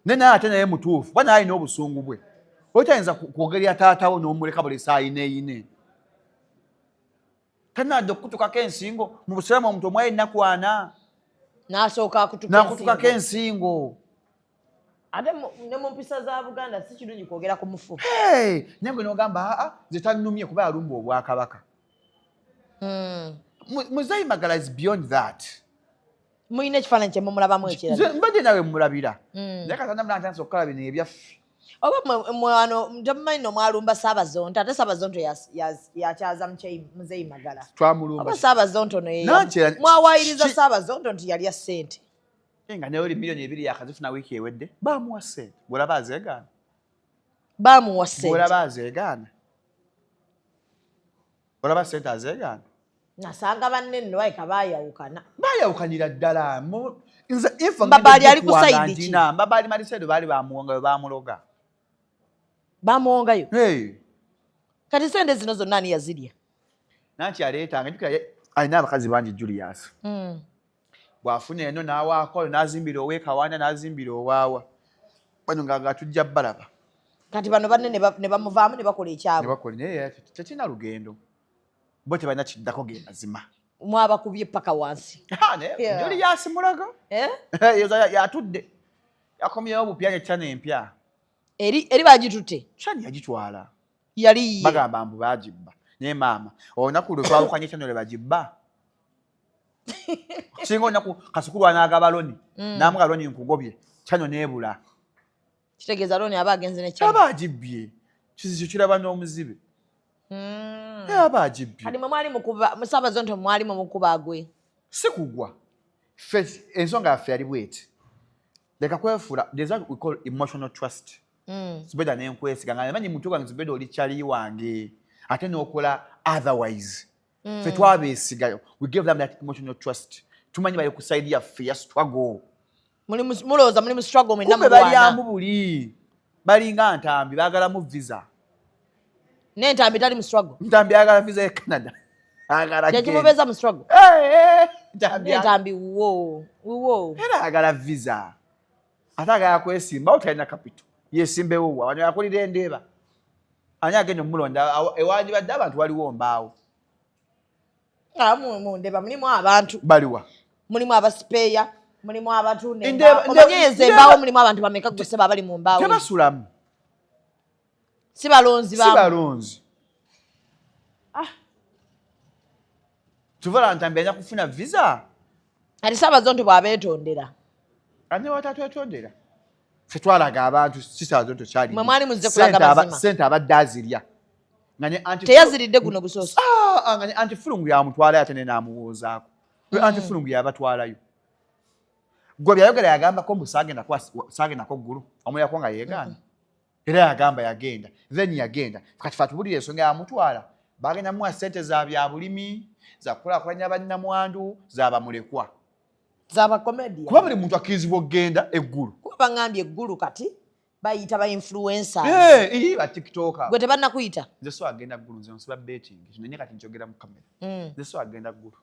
Ne naye ate naye mutuufu. Bwana alina obusungu bwe. Otayinza kwogerera taatawo n'omuleka buli saa ine. Tanadde okutukako ensingo mu Busiraamu omuntu omwaye ennaku 4. N'asooka akutukako ensingo. Ate ne mu mpisa za Buganda si kirungi kwogera ku mufu. Nyange n'ogamba nze tannumye kuba alumba obwakabaka. Muzeeyi Magala is beyond that. Muyina ekifaananyi kye mumulabamu ekirala. Mbadde nawe mulabira. Naye katanda mulantandise okukola bino ebyaffe. Oba mwano tamumanyi nomwalumba Saabazonto ate Saabazonto yakyaza Muzeeyi Magala. Twamulumba. Oba Saabazonto mwawaayiriza Saabazonto nti yalya ssente. Nga naye oli milioni 2 yakazifuna wiiki ewedde baamuwa ssente. Bw'olaba azeegaana. Baamuwa ssente. Bw'olaba azeegaana. Olaba ssente azeegaana. Nasanga banne nno bayika baayawukana. Baayawukanira ddala. Mbabaali ali ku sayidi ki? Mbabaali Malisedo baali baamuwongayo baamuloga. Baamuwongayo? Kati ssente zino zonna ani yazirya? Nanti aleetanga jjukira alina abakazi bangi Julius. Bw'afuna eno n'awaako n'azimbira ow'Ekawaanya n'azimbira owaawa. Bano nga tujja balaba. Kati bano banne ne bamuvaamu ne bakola ekyabwe. Ne bakola naye tekirina lugendo. Bo tebalina kiddako ge mazima. Mwabakubye paka wansi. Julius Mulago. Yatudde. Yakomyewo bupya channel empya. Eri bagitutte. Channel yagitwala. Yali bagamba mbu bagibba. Ne maama. Olunaku lwe twawukanye channel bagibba. Singa olunaku Kasukulu anaagaba loni. Namuga loni nkugobye. Channel neebula. Kitegeeza loni aba agenze ne channel. Aba agibbye. Kizikyo kiraba n'omuzibe. Aba agibbye. Kati mwali mukuba Saabazonto mwali mukuba agwe. Si kugwa. Ensonga yaffe yali bweti. Leka kwefuula. There's what we call emotional trust. Zibeda n'enkwesiga nga manyi muntu gwange Zibeda oli kyali wange. Ate n'okola otherwise. Ffe twabeesigayo. We give them that emotional trust. Tumanyi bali ku side yaffe ya struggle. Mulowooza muli mu struggle mwenna mulwana. Kumbe balyamu buli. Balinga ntambi baagalamu visa. N'entambi tali mu struggle. Ntambi agala visa ya Canada. Agala gye kimubeza mu struggle. N'entambi wo. Era agala visa. Ate agala kwesimba otalina capital. Yesimbewo wa wano yakulira endeeba. Ani agenda omulonda ewaanyi badde abantu waliwo mbaawo. Mu ndeeba mulimu abantu. Baliwa. Mulimu abasipeeya. Mulimu abatunda embaawo. Omanyeeza embaawo mulimu abantu bameka gwe seba bali mu mbaawo. Tebasulamu. Si balonzi baamu. Si balonzi. Tuvala ntambi ajja kufuna visa. Ati Saabazonto bw'abeetondera. Ane watatwetondera. Ffe twalaga abantu si Saabazonto kyali. Mwe mwali muzze kulaga mazima. Ssente abadde azirya. Teyaziridde guno gusoosi. Nga ne antifulungu yamutwalayo ate ne n'amuwoozaako. Antifulungu yabatwalayo. Gwe byayogera yagambako mbu saagendako ggulu. Omulirako nga yeegaana. Era yagamba yagenda. Then yagenda. Kati ffe atubulira ensonga yamutwala. Bagenda muwa ssente za bya bulimi, za kukulaakulanya bannamwandu, za bamulekwa. Zaba comedy. Kuba buli muntu akkirizibwa okugenda eggulu. Kuba bangambye eggulu kati bayita ba influencers. Ba TikToker. Gwe tebannakuyita. Nze so agenda ggulu nze nsiba betting. Nenye kati njogera mu kamera. Nze so agenda ggulu.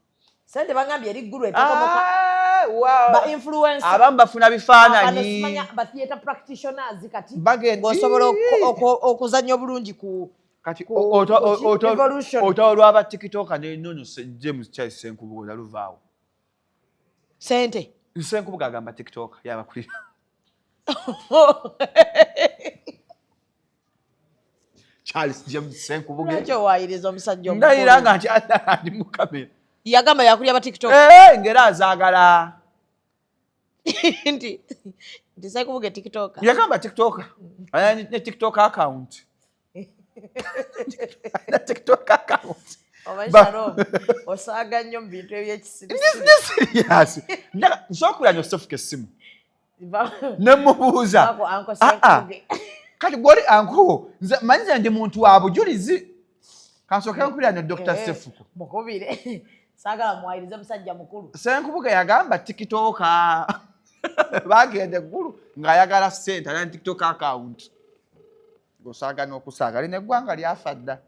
Sente bangambye eri ggulu etokomoka. Ba influencers. Abamu bafuna bifaananyi. Abasimanya ba theater practitioners kati. Ng'osobola okuzannya obulungi ku kati olwaba TikToker ne Nono James Charles Senkubuga luvaawo. Sente. Senkubuga agamba TikToker yabakulira. Charles James Senkubuge. Lwaki owayiriza omusajja omukulu? Ndayira nga nti andi mu kamera. Yagamba yakulya ba TikTok. Ngera azaagala. Nti Senkubuge TikTok. Yagamba TikTok. Ayani ne TikTok account. Na TikTok account. Obasharo osaaga nnyo mu bintu eby'ekisiri. Serious. Nsokula Joseph kesimu. Nemubuuza. Kati gwoli anko manyiza ndi muntu wa bujulizi. Kansoke nkulira ne Dr. Sefuko. Mukubire. Saagala muwayirize musajja mukulu. Senkubuge yagamba TikTok. Bagende ggulu ng'ayagala ssente na TikTok account. Osaaga n'okusaaga line eggwanga lyafadda.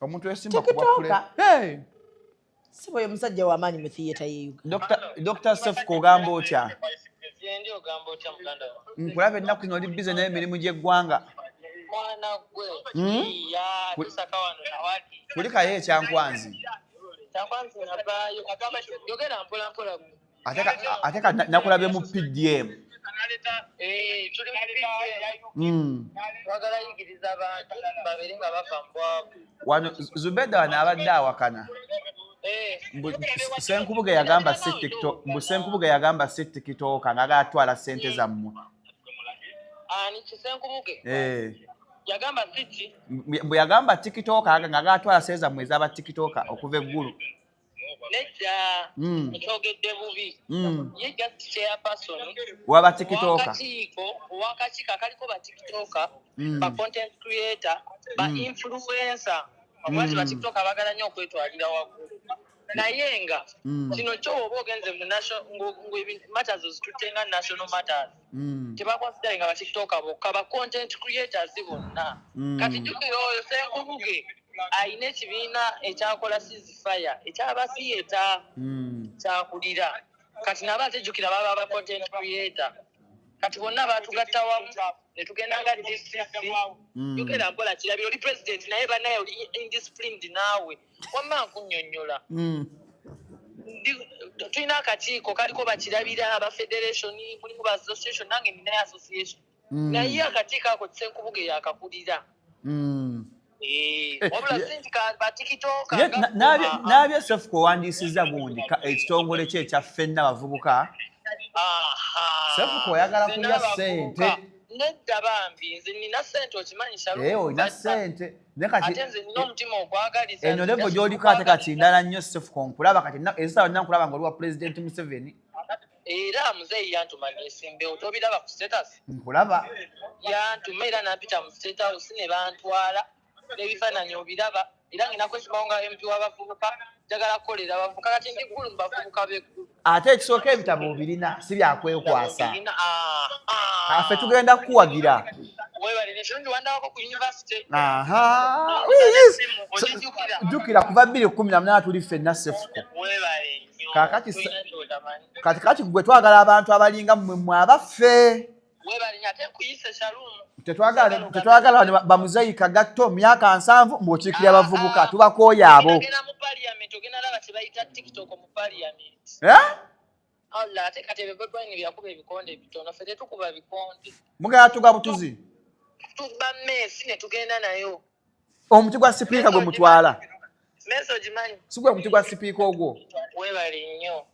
Omuntu esimba kuba kule. Sibo ye musajja w'amaanyi mu theatre ye Uganda. Dr. Sefuko ogamba otya? Ndi ogamba otya muganda wange? Nkulaba ennaku zino oli bize n'emirimu gy'eggwanga. Mwana gwe. Tusaka wano nawaki. Kulikayo ekyankwanzi. Kyankwanzi nabaayo. Agamba yogera mpola mpola. Ate nakulabe mu PDM. Tuli mu PDM. Twagala yigiriza abantu babere nga bava mu bwavu. Wano Zubeda wano abadde awakana. Senkubuge yagamba si TikTok. Senkubuge yagamba si TikTok ng'agatwala ssente zammwe. Ani Senkubuge? Yagamba siki? Bwe yagamba TikTok ng'agatwala ssente zammwe ez'aba TikTok okuva eggulu. Nedda kyogedde bubi. Ye just chairperson waba TikTok. Wakakiiko akaliko ba TikTok, ba content creator, ba influencer. Abaati ba TikTok abagala nnyo okwetwalira waggulu. Naye nga kino ky'oba ogenze mu matters zitutenga national matters. Tebakonsidere nga ba TikTok bokka ba content creators bonna. Kati jjukira oyo Senkubuge ayina ekibiina ekyakola ceasefire ekyabasiyeta kyakulira. Kati nabo atejjukira baba ba content creator. Kati bonna batugatta wamu ne tugenda nga DCC. Jukira mpola kirabira oli president naye banaye oli indisciplined naawe. Wamma nkunnyonnyola. Tulina akakiiko kaliko bakirabira aba federation mulimu ba association nange nina association. Naye akakiiko ako Senkubuge yakakulira. Nabye Sefuko owandiisizza gundi ekitongole kye ekya ffenna bavubuka. Sefuko oyagala kulya ssente. Nedda bambi nze nina ssente okimanyisa olina ssente. Ate nze nina omutima ogwagaliza. Eno levo gy'oliko ate kati ndala nnyo Sefuko nkulaba kati ezisawa nina nkulaba nga oli wa President Museveni. Era muzeeyi yantuma nesimbewo tobiraba ku status. Nkulaba. Yantuma era nampita mu state house ne bantwala. N'ebifaananyi obiraba era ngina kwesibawo nga MP w'abavubuka njagala kukolera abavubuka kati ndi ggulu mu bavubuka b'eggulu. Ate ekisooka ebitabo obirina si byakwekwasa. Ffe tugenda kukuwagira. Weebale nekirungi wandawako ku university. Jjukira kuva 2018 tuli ffenna Sefuko. Weebale nnyo. Kati gwe twagala abantu abalinga mmwe abaffe. Weebale nnyo ate nkuyise Shalom. Tetwagala bamuzeyika gatto myaka 7 mb'okiikirira abavubuka tubakooye abo. Ogenda mu parliament ogenda laba kye bayita TikTok mu parliament. Allah ate kati ebibodwani byakuba ebikonde bitono ffe tetukuba bikonde. Mugenda tuga butuzi? Tuba Messi ne tugenda nayo. Omuti gwa sipiika gwe mutwala? Messi ogimanyi? Si gwe muti gwa sipiika ogwo? Weebale nnyo.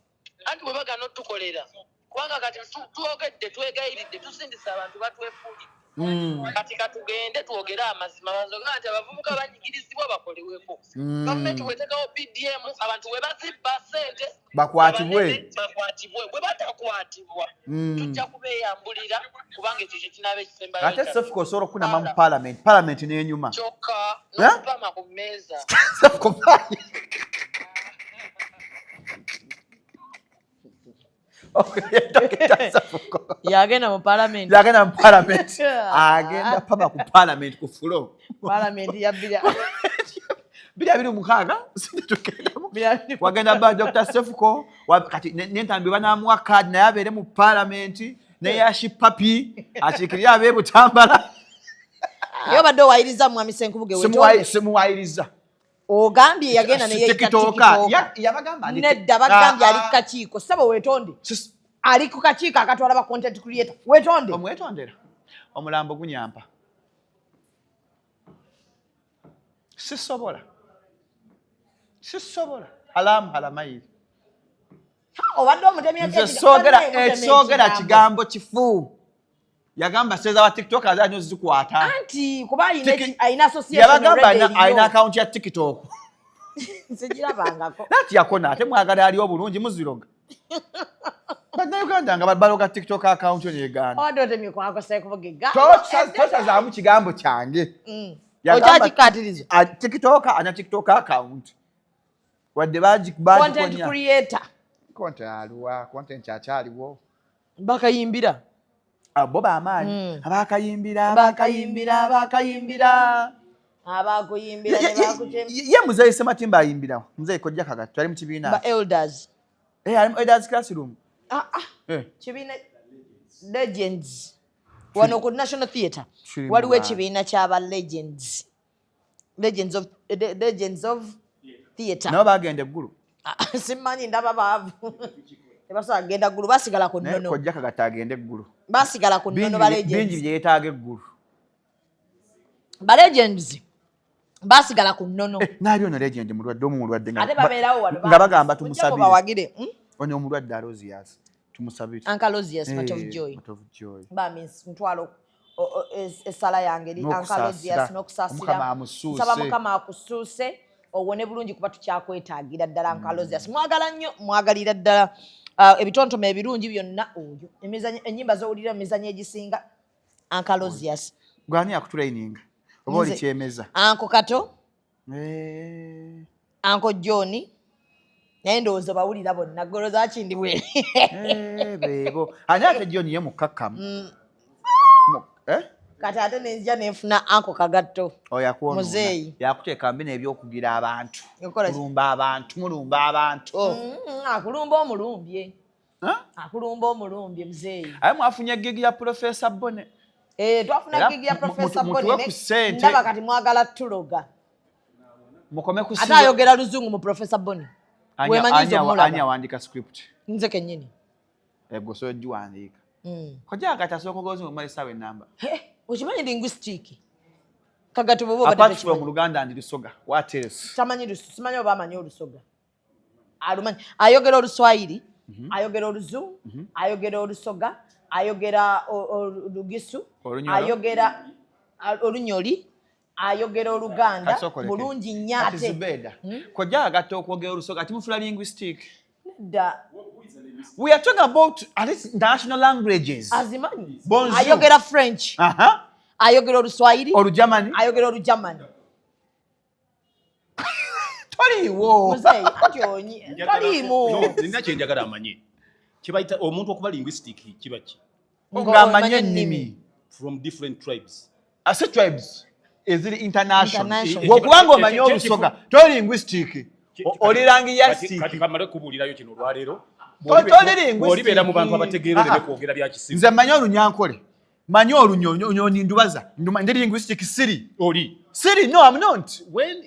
Anti bwe bagana otukolera. Kubanga kati twogedde twegayiridde tusindisa abantu batwefulira. Kati katugende twogere amazima banzoga nti abavubuka banyigirizibwa bakoleweko. Gavumenti bwetekawo PDM abantu we bazibba ssente bakwatibwe. Bwe batakwatibwa tujja kubeeyambulira kubanga ekyo kye kinaabe ekisembayo. Ate Sefuko osobola okunama mu parliament n'enyuma. Kyokka n'okupama ku mmeeza. Yagenda mu parliament. Agenda pama ku parliament ku floor. Parliament ya bila. Bila mukaaga. Wagenda ba Dr. Sefuko kati n'entambi banaamuwa card naye abeere mu parliament naye ashipapi akiikirira abe Butambala. Yo badde owayiriza mwami Senkubuge wetonde. Simuwayiriza. Ogambye yagenda naye TikTok. Yabagamba nedda bagambye ali kakiiko sabo wetonde. Ali ku kakiiko akatwala ba content creator wetonde. Omwetondera omulambo gunyampa. Sisobola. Halamu halamairi. Obadde omutemya ekisogera kigambo kifu. Yagamba seza wa TikTok azanyo zikwata. Anti kuba ayina association yabagamba ayina account ya TikTok. Sijirabangako. Nati yakona ate mwagala ali obulungi muziroga. Bana Uganda nga baloga TikTok account yo yegana. Odotemye kwako sai kuvugiga. Tocha za mu kigambo kyange. Ojaji katirizo. TikTok ana TikTok account. Wadde baji content creator. Content chaaliwo. Bakayimbira. Abo baamaanyi abakayimbira abakuyimbira ne bakutemba ye muzeyi Sematimba ayimbirawo muzeyi kojja kagatu twali mu kibiina ba elders ali mu elders classroom kibiina legends wano ku National Theatre waliwo ekibiina ky'aba legends of theatre nabo bagenda eggulu simanyi ndaba baavu tebasobola kugenda ggulu basigala ku nnono kojja kagatu agenda eggulu basigala ku nnono ba legends bingi byetaaga eggulu ba legends basigala ku nnono naali ono legend mulwadde omulwadde ate babeerawo wano nga bagamba tumusabire bawagire ono omulwadde Alozias tumusabire Uncle Alozias Much of Joy ba means ntwalo esala yange li Uncle Alozias n'okusaasira nsaba Mukama akusuuse owone bulungi kuba tukyakwetaagira ddala Uncle Alozias mwagala nnyo mwagalira ddala ebitontome ebirungi byonna oyo ennyimba z'owulira emizanyo egisinga Uncle Alozias gwani akutraininga oba oli kyemeza Uncle Kato Uncle John naye ndowooza bawulira bonna golo zakindi bwe bebo ani ate John ye mukakkamu kati ate nenzija nenfuna Uncle Kagatto muzeeyi yakuteeka mbina ebyokugira abantu mulumba abantu akulumba omulumbye muzeeyi aye mwafunye gigi ya Professor Bone twafuna gigi ya Professor Bone ndaba kati mwagala tuloga mukome ku ate ayogera luzungu mu Professor Bone wemanyizo mulaba ani awandika script nze kennyini ego so jiwandiika kojja akatasooka gozi mu malisawe namba okimanyi linguistic Kagato bobo apart from Luganda and Lusoga what else simanyi oba amanyi Olusoga alumanyi ayogera Oluswahili ayogera Oluzungu ayogera Olusoga ayogera Olugisu ayogera Olunyoli ayogera Oluganda bulungi nnyo ate kojja agatta okwogera Olusoga ati mufula linguistic we are talking about at least national languages azimanyi ayogera French ayogera Oluswahili Olujamani ayogera Olujamani toliwo muzeeyi ati onyi toliimo nina kyenjagala amanye kibayita omuntu okuba linguistic kiba ki nga amanye ennimi from different tribes ase tribes eziri international bw'okubanga omanye Olusoga toli linguistic oli language kati kamale kubuulirayo kino olwaleero olibeera mu bantu abategeerere ne kwogera bya kisimu nze mmanyi Olunyankole manyi Olunyonyi ndubaza ndi linguistic siri oli siri no I'm not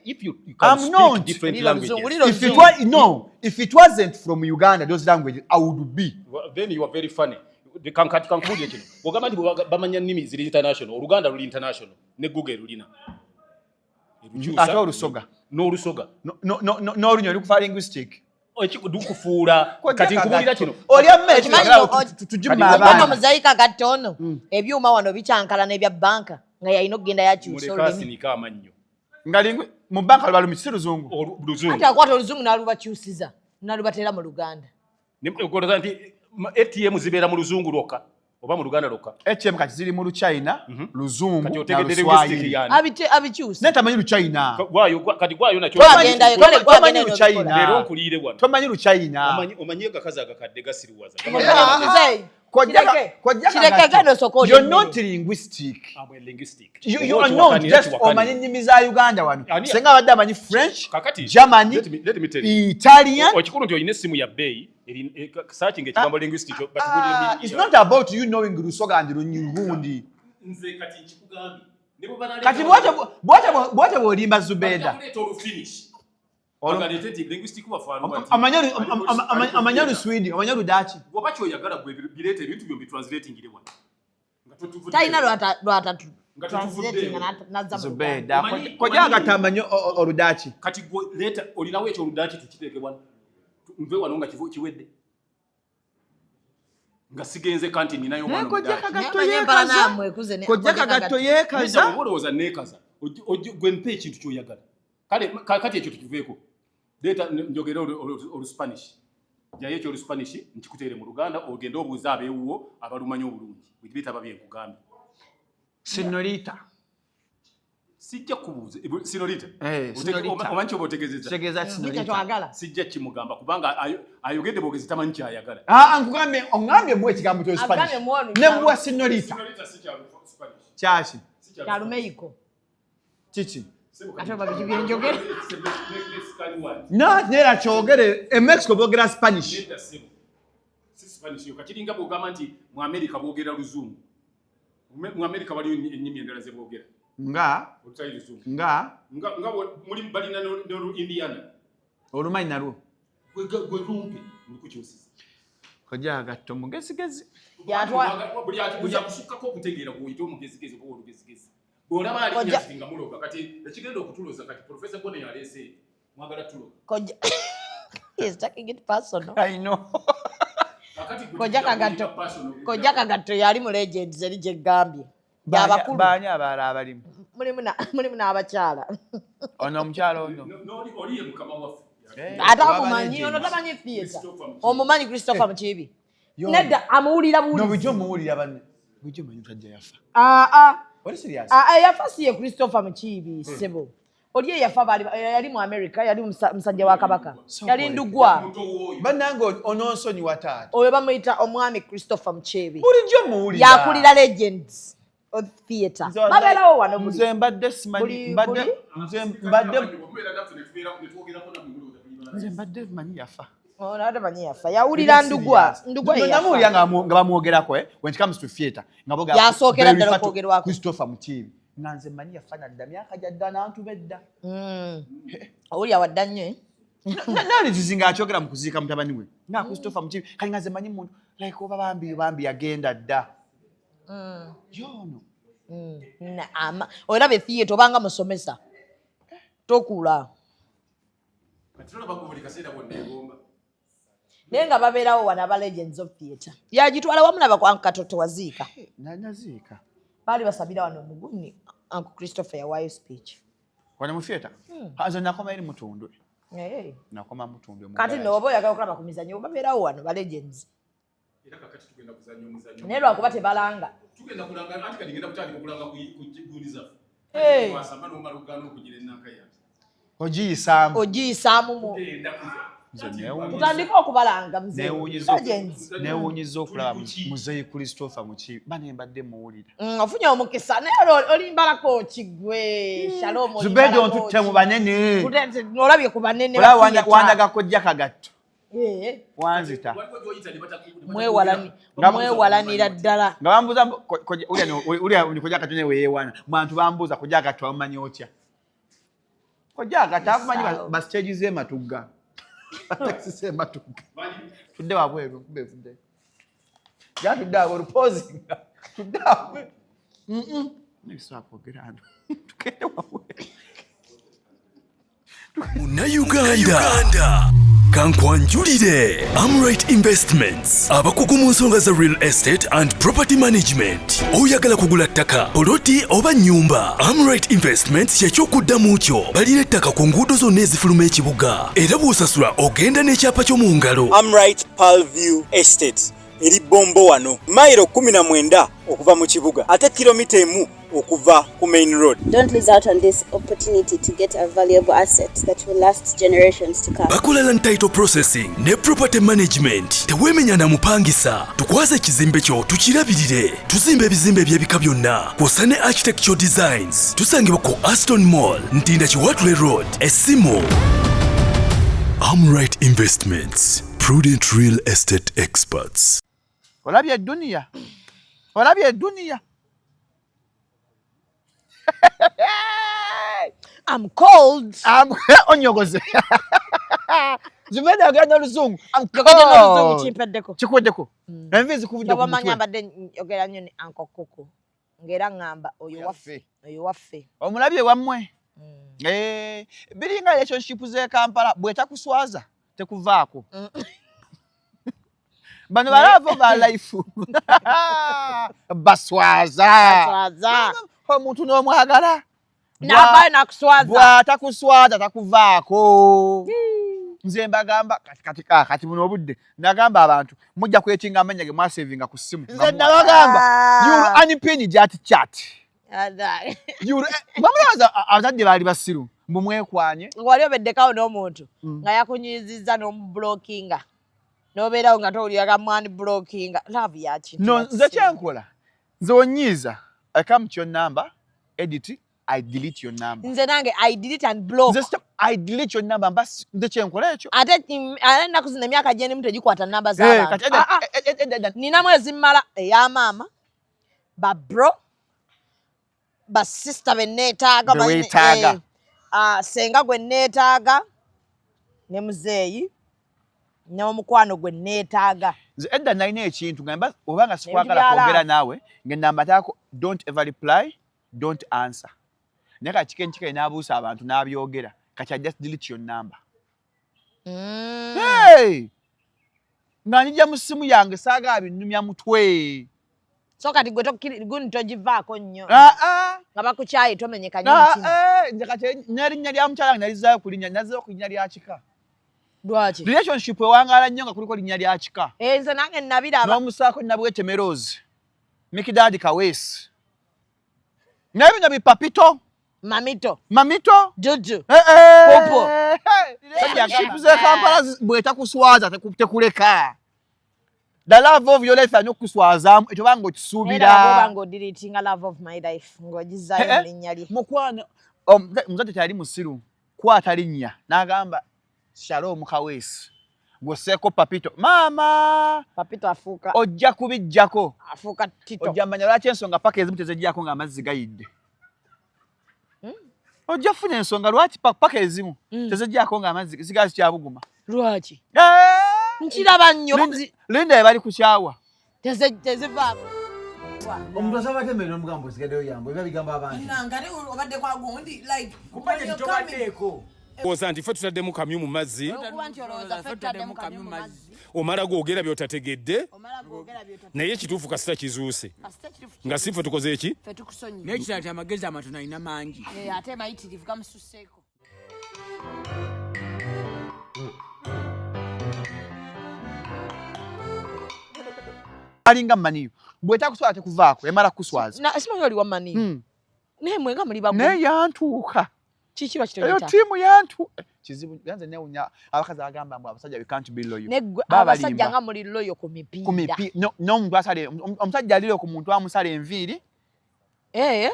if you can speak different languages if it wasn't from Uganda those languages I would be then you are very funny kankati kankubuulire kino ogamba nti bamanya nnimi ziri international Oluganda luli international ne Google lulina ate Olusoga n'Olusoga n'Olunyonyi lukufa linguistic dukufuula kati nkubulira kino olyammeno muzeeyi Kagatto ono ebyuma wano bikyankala n'ebya banka nga yalina okugenda yakyusa mulekasinika amannyo nga mu banka lubalumi si luzungu ate akwata oluzungu n'alubakyusiza n'alubateera mu Luganda ogoloza nti ATM zibeera mu luzungu lwokka oba mu Luganda lwokka ATM kati ziri mu Luchina luzungu kati otegedde linguistic yani abikyusa netamanyi Luchina kati gwayo nakyo tomanyi Luchina leero nkuliire wano tomanyi Luchina omanyi agakazi agakadde gasiriwaza you're not linguistic you are not just omanyi nnimi za Uganda wano senga abadde amanyi French German Italian okikulu nti olina essimu ya bbeeyi searching ekigambo linguistic it's not about you knowing Lusoga and Lunyugundi nze kati nkikugambye kati bwate bw'olimba Zubeda amanya Luswidi amanya Ludachi oba kyoyagala gwe bireeta ebintu byombi translatingire wano talina lwata Zubeda koja agatamanya oludachi kati leta olinawo ekyo oludachi tukiteeke bwana nve wano nga kiwedde nga sigenze kanti ninayo mwana koja kagato yekaza olowooza neekaza gwe mpe ekintu kyoyagala kale kati ekyo tukiveeko leta njogera oluspanish jayo ekyo oluspanish nkikuteere mu Luganda ogenda obuuza abeewuwo abalumanyi obulungi wekibita babyenkugambye Senorita. Sijja kubuuza Senorita. Omanchi obotegezeza. Tegeza Senorita. Sijja kimugamba kubanga ayogedde bogezi tamanyi kyayagala. Nkugambye ongambye mu ekigambo kyo Spanish. Ne muwa Senorita. Senorita si kya Spanish. Kyaki. Kyalumeiko. Chichi. Ate babijibye njogera. Nera kyogere e Mexico bogera Spanish. Si Spanish yo kakiringa bogamba nti mu America bogera Luzungu. Mu America bali ennimi endala ze boogera. Nga muri balina no Indiana. Olumanyi nalwo. Gwe lumpe nikukyosiza. Koja gatto mugezigezi. Buli akusukako okutegeera kuyita omugezigezi ko olugezigezi. Olaba ali yasinga muloga kati ekigenda okutuloza kati Professor Bone yalese mwagala tulo. Koja is taking it personal. I know. Koja kagato yali mu legends eri je Gambia. Abakulu banya abala abalimu. Mulimu n'abakyala. Ono omukyala ono. Oli mukama waffe. Ata omumanyi ono tamanyi theater. Omumanyi Christopher Mukiibi. Nedda amuwulira buwulizi. No bujo muwulira banne. Bujo manyi tajja yafa. Oli serious? Yafa siye Christopher Mukiibi sebo. Oli yafa bali yali mu America yali musajja wa Kabaka. Yali ndugwa. Bannange ononsonyi wataata. Oyo bamuyita omwami Christopher Mukiibi. Bulijjo muwulira. Yakulira legends of theater. Babelawo wano nze mbadde simanyi mbadde manyi yafa. Nada manyi yafa. Yawulira ndugwa yafa. Namuwulira nga bamwogerako when it comes to theater. Nga boga yasookera ddala okwogerwako. Christopher Mukiibi. Nanze manyi yafa nadda myaka jadda n'antu bedda. Owulira wadda nnyo. Nali zizinga akyogera mu kuziika mutabani we. Nga Christopher Mukiibi kali nga ze manyi muntu like oba bambi yagenda dda. Yono. Olaba theater obanga musomesa. Tokula. Nenga babeerawo wana ba legends of theater. Yagitwala wamu n'abakwangu Katoto waziika. Naziika. Bali basabira wano muguni Uncle Christopher yawayo speech. Wana mu theater? Hazo nakoma eri mutundwe. Nakoma mutundwe mu. Kati n'oba oyagala okulaba ku mizannyo babeerawo wano ba legends. Era kakati tugenda kuzannya omuzannyo. Ne lwakuba tebalanga. Tugenda kulanga anti kati ngenda kutandika okulanga kuguliza. Wasamba n'omalugano okugira ennaka yange. Ogiyisaamu mu. Tutandika okubalanga mzee. Newunyiza okulaba muzeeyi Christopher Mukiibi. Bane mbadde muwulira. Ofunye omukisa naye olimbalako kigwe. Shalom. Zubedo ontutte mu banene. Olabye ku banene. Wandaga kojja kagatto. Wanzita. Mwewalanira ddala. Nga bambuuza ulya kojja katone weewana. Bantu bambuuza kojja gatto amumanyi otya. Kojja gatto akumanyi ba stage z'ematugga. Taxi matuka. Tudde wabweru kubevudde. Ya tudde wabweru posing. Tudde wabweru. Next akogera ano. Tukende wabweru. Muna Uganda. Kankwanjulire Amright Investments abakugu mu nsonga za real estate and property management. Oyagala kugula ttaka, poloti oba nnyumba. Amright Investments yakyokuddamu kyo. Balina ettaka ku nguudo zonna ezifuluma ekibuga. Era bw'osasula ogenda n'ekyapa ky'omu ngalo. Amright Palview Estate eri Bombo wano. Mailo 19 okuva mu kibuga. Ate kilomita 1 okuva ku main road. Don't lose out on this opportunity to get a valuable asset that will last generations to come. Bakola land title processing ne property management. Tewemenya na mupangisa. Tukwaze ekizimbe kyo tukirabirire. Tuzimbe ebizimbe by'ebika byonna. Kw'ossa architectural designs. Tusangibwa ku Aston Mall, Ntinda Kiwatule Road, Essimo. Amright Investments. Prudent real estate experts. Olabye dunia. Olabye dunia. I'm cold. Onyogoze. Zubeda agenda oluzungu. I'm cold. Chimpeddeko. Chikweddeko. Envizi kuvudde ku mutwe. Wamanya abadde ogera nnyo ne Uncle Coco. ngera ngamba oyo waffe omulabye wammwe biringa relationship ze Kampala bwetakuswaza tekuvaako bano balavo ba life baswaza omuntu n'omwagala bwatakuswaza takuvaako nze mbagamba kati buno obudde nagamba abantu mujja kwetinga amanya ge mwasevinga ku ssimu nze nabagamba you unpin chat bamulaza abazadde baali basiru mbu mwekwanye wali obeddekawo n'omuntu nga yakunyizizza n'omublockinga n'obeerawo nga towuliraga mwani blockinga love yakintu no nze kyenkola nze onyiiza I come to your number edit I delete your number. Nze nange I delete and block. I delete your number basi nze kyenkola ekyo. Ate naku zina myaka gye nimu tegikwata namba z'abantu. Nina mwezi mmala eya maama ba bro ba sister be neetaaga senga gwe neetaaga ne muzeeyi ne omukwano gwe neetaaga. Nze edda nalina ekintu ngamba obanga sikwagala kwogera naawe ng'ennamba taako don't ever reply, don't answer. Neka chikenchike n'abuusa abantu n'abyogera kati just delete your number. Hey! Nganija mu simu yange saaga abinnumya mutwe. So kati gwe guni togivaako nnyo. Nga bakukyaye tomenyekanye mutima. Nze kati n'erinnya lya mukyala nalizaayo kulinnya nazzeeyo ku linnya lya kika. Lwaki? Relationship ewangaala nnyo nga kuliko linnya lya kika. Nze nange nabiraba. N'omusaako nabwete Merozi. Mikidadi Kaweesi. N'ebinyo bipapito. Mamito. Juju. Popo. Relationship ze Kampala bwetakuswaza tekuleka. The love of your life anokuswazamu ekyo banga okisuubira. Era banga odiritinga love of my life ng'ogizaayo linnya lye. Mukwano muzadde tali musiru kwata linnya n'agamba Shalom Kaweesi. Gwoseeko Papito. Maama! Papito afuuka. Ojja kubijjako. Afuuka Tito. Ojja manya lwaki ensonga paka ezimu tezejjako ng'amazzi gayidde. Ojja funa ensonga lwaki paka ezimu tezejjako ng'amazzi sigazi kyabuguma. Lwaki? Nkiraba nnyo. Linda ebali ku kyawa. Tezivaako. Omuntu asaba kemere n'omugambo osigaddeyo yambo biba bigamba abantu. Nangale obadde kwa gundi like kumpanya kitobaddeko. Oza nti ffe tutadde kamyu mu mazzi. Omala gwogera by'otategedde. Naye kituufu kasita kizuuse. Nga si ffe tukoze eki? N'ekirala ti amagezi amatono alina mangi. Ate mayitirivu gamususseeko. Alinga maniyo. Bw'etakuswala tekuvaako emala kuswaza. Simanyi oli wa maniyo. Naye mwenga muli bagu. Naye yantuuka. Kikirwa kitereeta. Eyo tiimu yantu. Kizibu ganze newunya abakazi agamba mbu abasajja we can't be loyal. Abasajja nga muli loyal ku mipiira. Ku mipiira. N'omuntu asale omusajja alire ku muntu amusala enviiri. Ne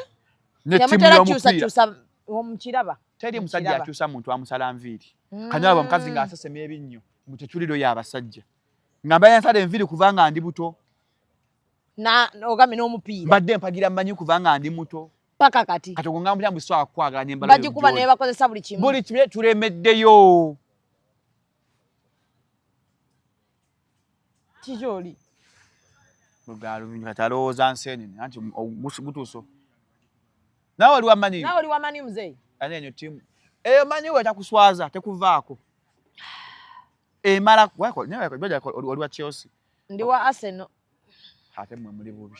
tiimu y'omupiira. Omukiraba. Teri musajja akyusa muntu amusala enviiri. Kanyalaba omukazi ng'asesema ebinnyo mbu tetuli loyal abasajja. Ngamba yansala enviiri kubanga ndi buto. Ogambe n'omupiira. Badde mpagira mmanyi kubanga ndi muto. Paka kati. Kati okungambira mbu swa kwagala n'embala yo. Bagikuba ne bakozesa buli kimu. Buli kimu tulemeddeyo. Kijoli. Lugalo bintu atalowooza nseenene anti gutuuso. Nawe oli wa Mani. Nawe oli wa Mani mzee. Anenyo timu. Eyo Mani we takuswaza tekuvaako. Mara wako newe ngoja oli wa Chelsea. Ndi wa Arsenal. Ate mwe muli bubi.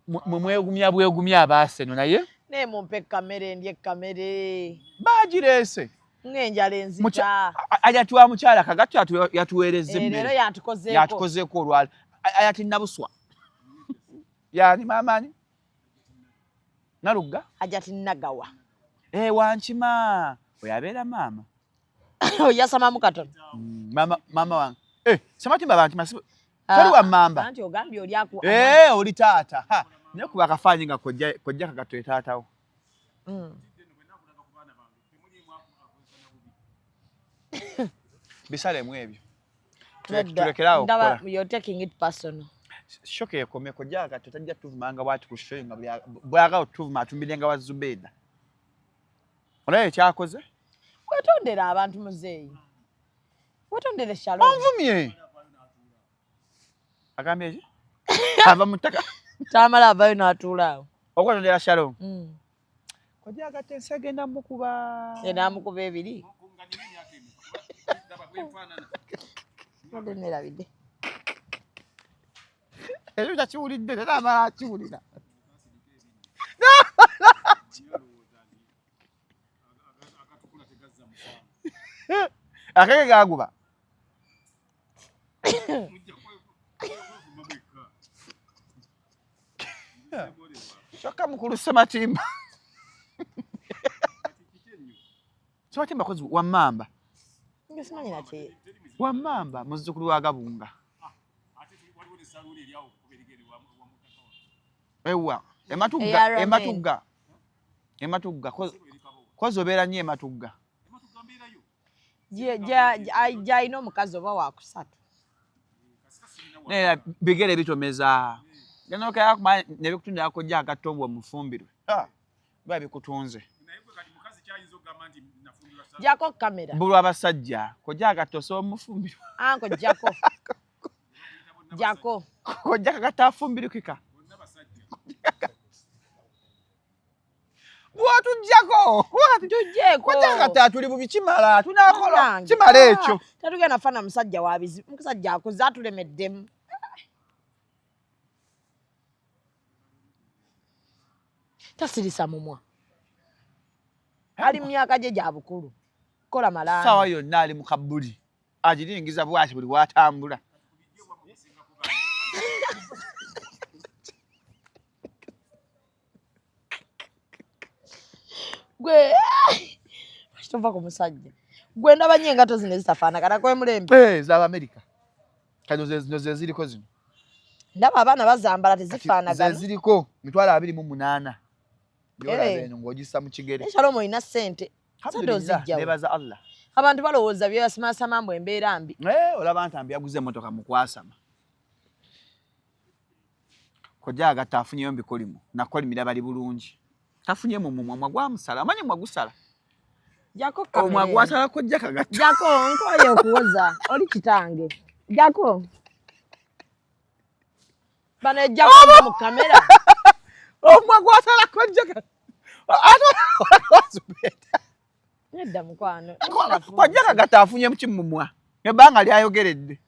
Mwegumya bwegumya aba Arsenal naye? Ne mumpe kamere ndiye kamere. Bagirese. Ngenjala enzita. Ajatwa mukyala kagatu yatuweereze mmere. Lero yatukozeeko. Yatukozeeko olwala. Ayati nabuswa. Yani mamani. Naluga. Ajati nagawa. Wankima. Oyabeera mama. Oyasama mukatono. Mama wange. Samatimba bantu masibu. Tali wa mamba. Anti ogambye oli aku. Oli taata. Ha. Ne kuba kafanyi nga kojja kagato taatawo. Bisale mwebyo. Tulekerawo okukola. You're taking it personal. Shoke yekomye kojja kagato tajja tuvumanga watu ku show nga bwaga otuvuma atumbirenga wa Zubeda. Olaye kyakoze? Wetondera abantu muzeeyi. Wetondere Shalom. Onvumye. Agambye ava mutaka. Tamala avayo n'atuulaawo. Okwatondera Shalom. Kojja agatensa agenda mukuba. Namukuba ebiri. Wadde nerabidde. Ekyo kyakiwulidde era amala akiwulira. Akeke gaguba. Shoka mukulu Sematimba. Sematimba kozi wa mamba. Ngesimanyi nate. Wa mamba muzzukulu wa Gabunga. Ewa, ematugga kozi obeera nnyo ematugga. Gy'alina omukazi oba wakusatu. Naye bigere bitomeza. Genda okaya kumanya ne bikutundira kojja agattobwa omufumbirwe. Biba bikutunze. Jako kamera. Mbulu abasajja kojja agattosa omufumbirwe. Anko jako. Jako. Kojja kagatta afumbirukika. Watujjako. Tujjeko. Kojja agatta tuli bubi kimala. Tunakola. Kimala ekyo. Tatugenda fana musajja wabizi. Musajja akoze atulemeddemu. Tasirisa mumwa. Ali myaka gye gya bukulu. Kola malanga. Sawa yonna ali mu kabbuli. Agiringiza bwaki buli watambula. Gwe tova ku musajja. Gwe ndaba nnyo engato zino ezitafaanagana kwe mulembe. Z'aba America. Kano ze ziriko zino. Ndaba abaana bazambala tezifaanagana. Ze ziriko 28,000. Bino ng'ogissa mu kigere. Shalom oyina ssente. Sente ozijjawo. Nebaza Allah. Abantu balowooza byebasimasa mbu embeera mbi. Olaba nti yaguze emmotoka mu kwasama. Kojja agatta afunyeyo mbikolimu. Nakolimira bali bulungi. Tafunye mu mumwa gwamusala. Amanyi mwa gusala. Jako kamera. Omwa gwasala kojja kagatta. Jako nkoye okuwoza. Oli kitange. Jako. Bana jako mu kamera. Omwa gwasala kojja kagatta. Nedda mukwano. Kojja kagatta afunye mu kimumwa. Ebbanga lyayogeredde.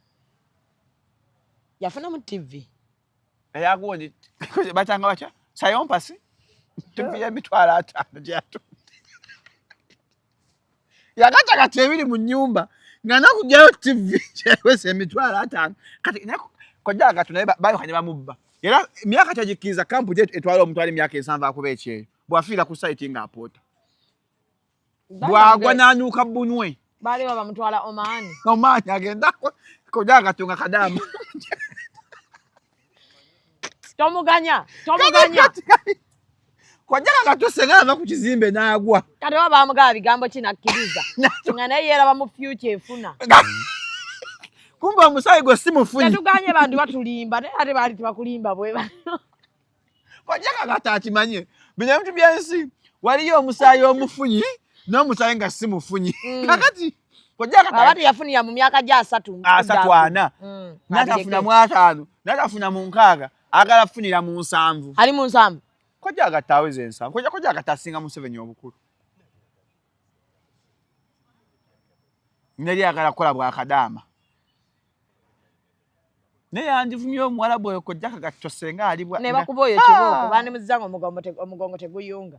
Yafuna mu TV. Yagundi batanga bacha sayompasi. Tuviya mitwala 5 gyatu. Yagata katebiri mu nyumba ngana kujyayo TV kyewese mitwala 5. Kati kojja gatuna bayo kanye bamubba. Era myaka tajikiza kampu jetu etwala omutwali myaka 7 akuba ekyeyo. Bwafira ku site nga apota. Bwagwa nanuka bunwe. Bali baba mutwala Omani. Omani agenda kojja gatunga kadama. Tomuganya. Kojja gatusenga ava ku kizimbe n'agwa. Kati baba amugaba bigambo kinakkiriza. Nga naye yeraba mu future efuna. Kumbe omusayi gwe si mufunyi. Tetuganye bantu batulimba naye ate baali tebakulimba bwe bano. Kojja kagata akimanye. Bino ebintu byensi waliyo omusayi omufunyi n'omusayi nga si mufunyi. Kakati kojja kagata abati yafunira mu myaka gya 3. 4. Natafuna mu 5. Natafuna mu 6. Agala funira mu 7. Ali mu 7. Kojja agatawe zensa. Kojja agatasinga mu 7 obukulu. Neri agala kola bwa kadama. Ne yandivumye omuwalabu oyo kojja kagatosenga ali bwa. Ne bakuboyo kiboko bani muzango omugongo teguyunga.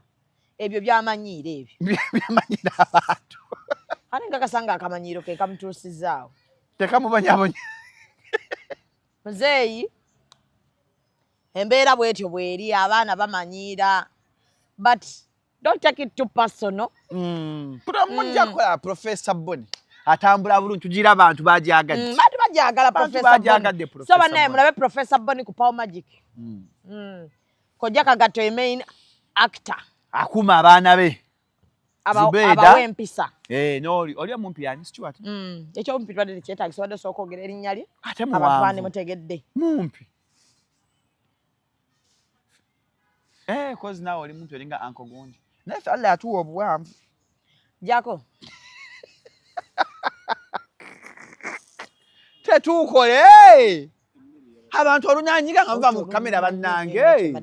Ebyo byamanyira ebyo. Byamanyira abantu. Ani ngakasanga akamanyiro ke kamutusizaawo. Tekamubanya. Muzeeyi embeera bwetyo bweri abaana bamanyira but don't take it too personal. Mujja kola Professor Boni atambula bulungi tugira abantu bajagadde. Bantu bajagala Professor Boni. So banaye mulabe Professor Boni ku Power Magic. Kojja kagato main actor. Akuma abaana be. Abawe empisa. Noli oli mumpi yani Stuart. Ekyo mumpi twadde kyetagisa wadde sokogera erinnya lye. Ate mu abantu bane mutegedde. Mumpi. Cause now oli muntu elinga Uncle Gondi. Nefe Allah atuwa obuwanvu. Jako. Tetukole. abantu olunyanyiga nga muva mu kamera bannange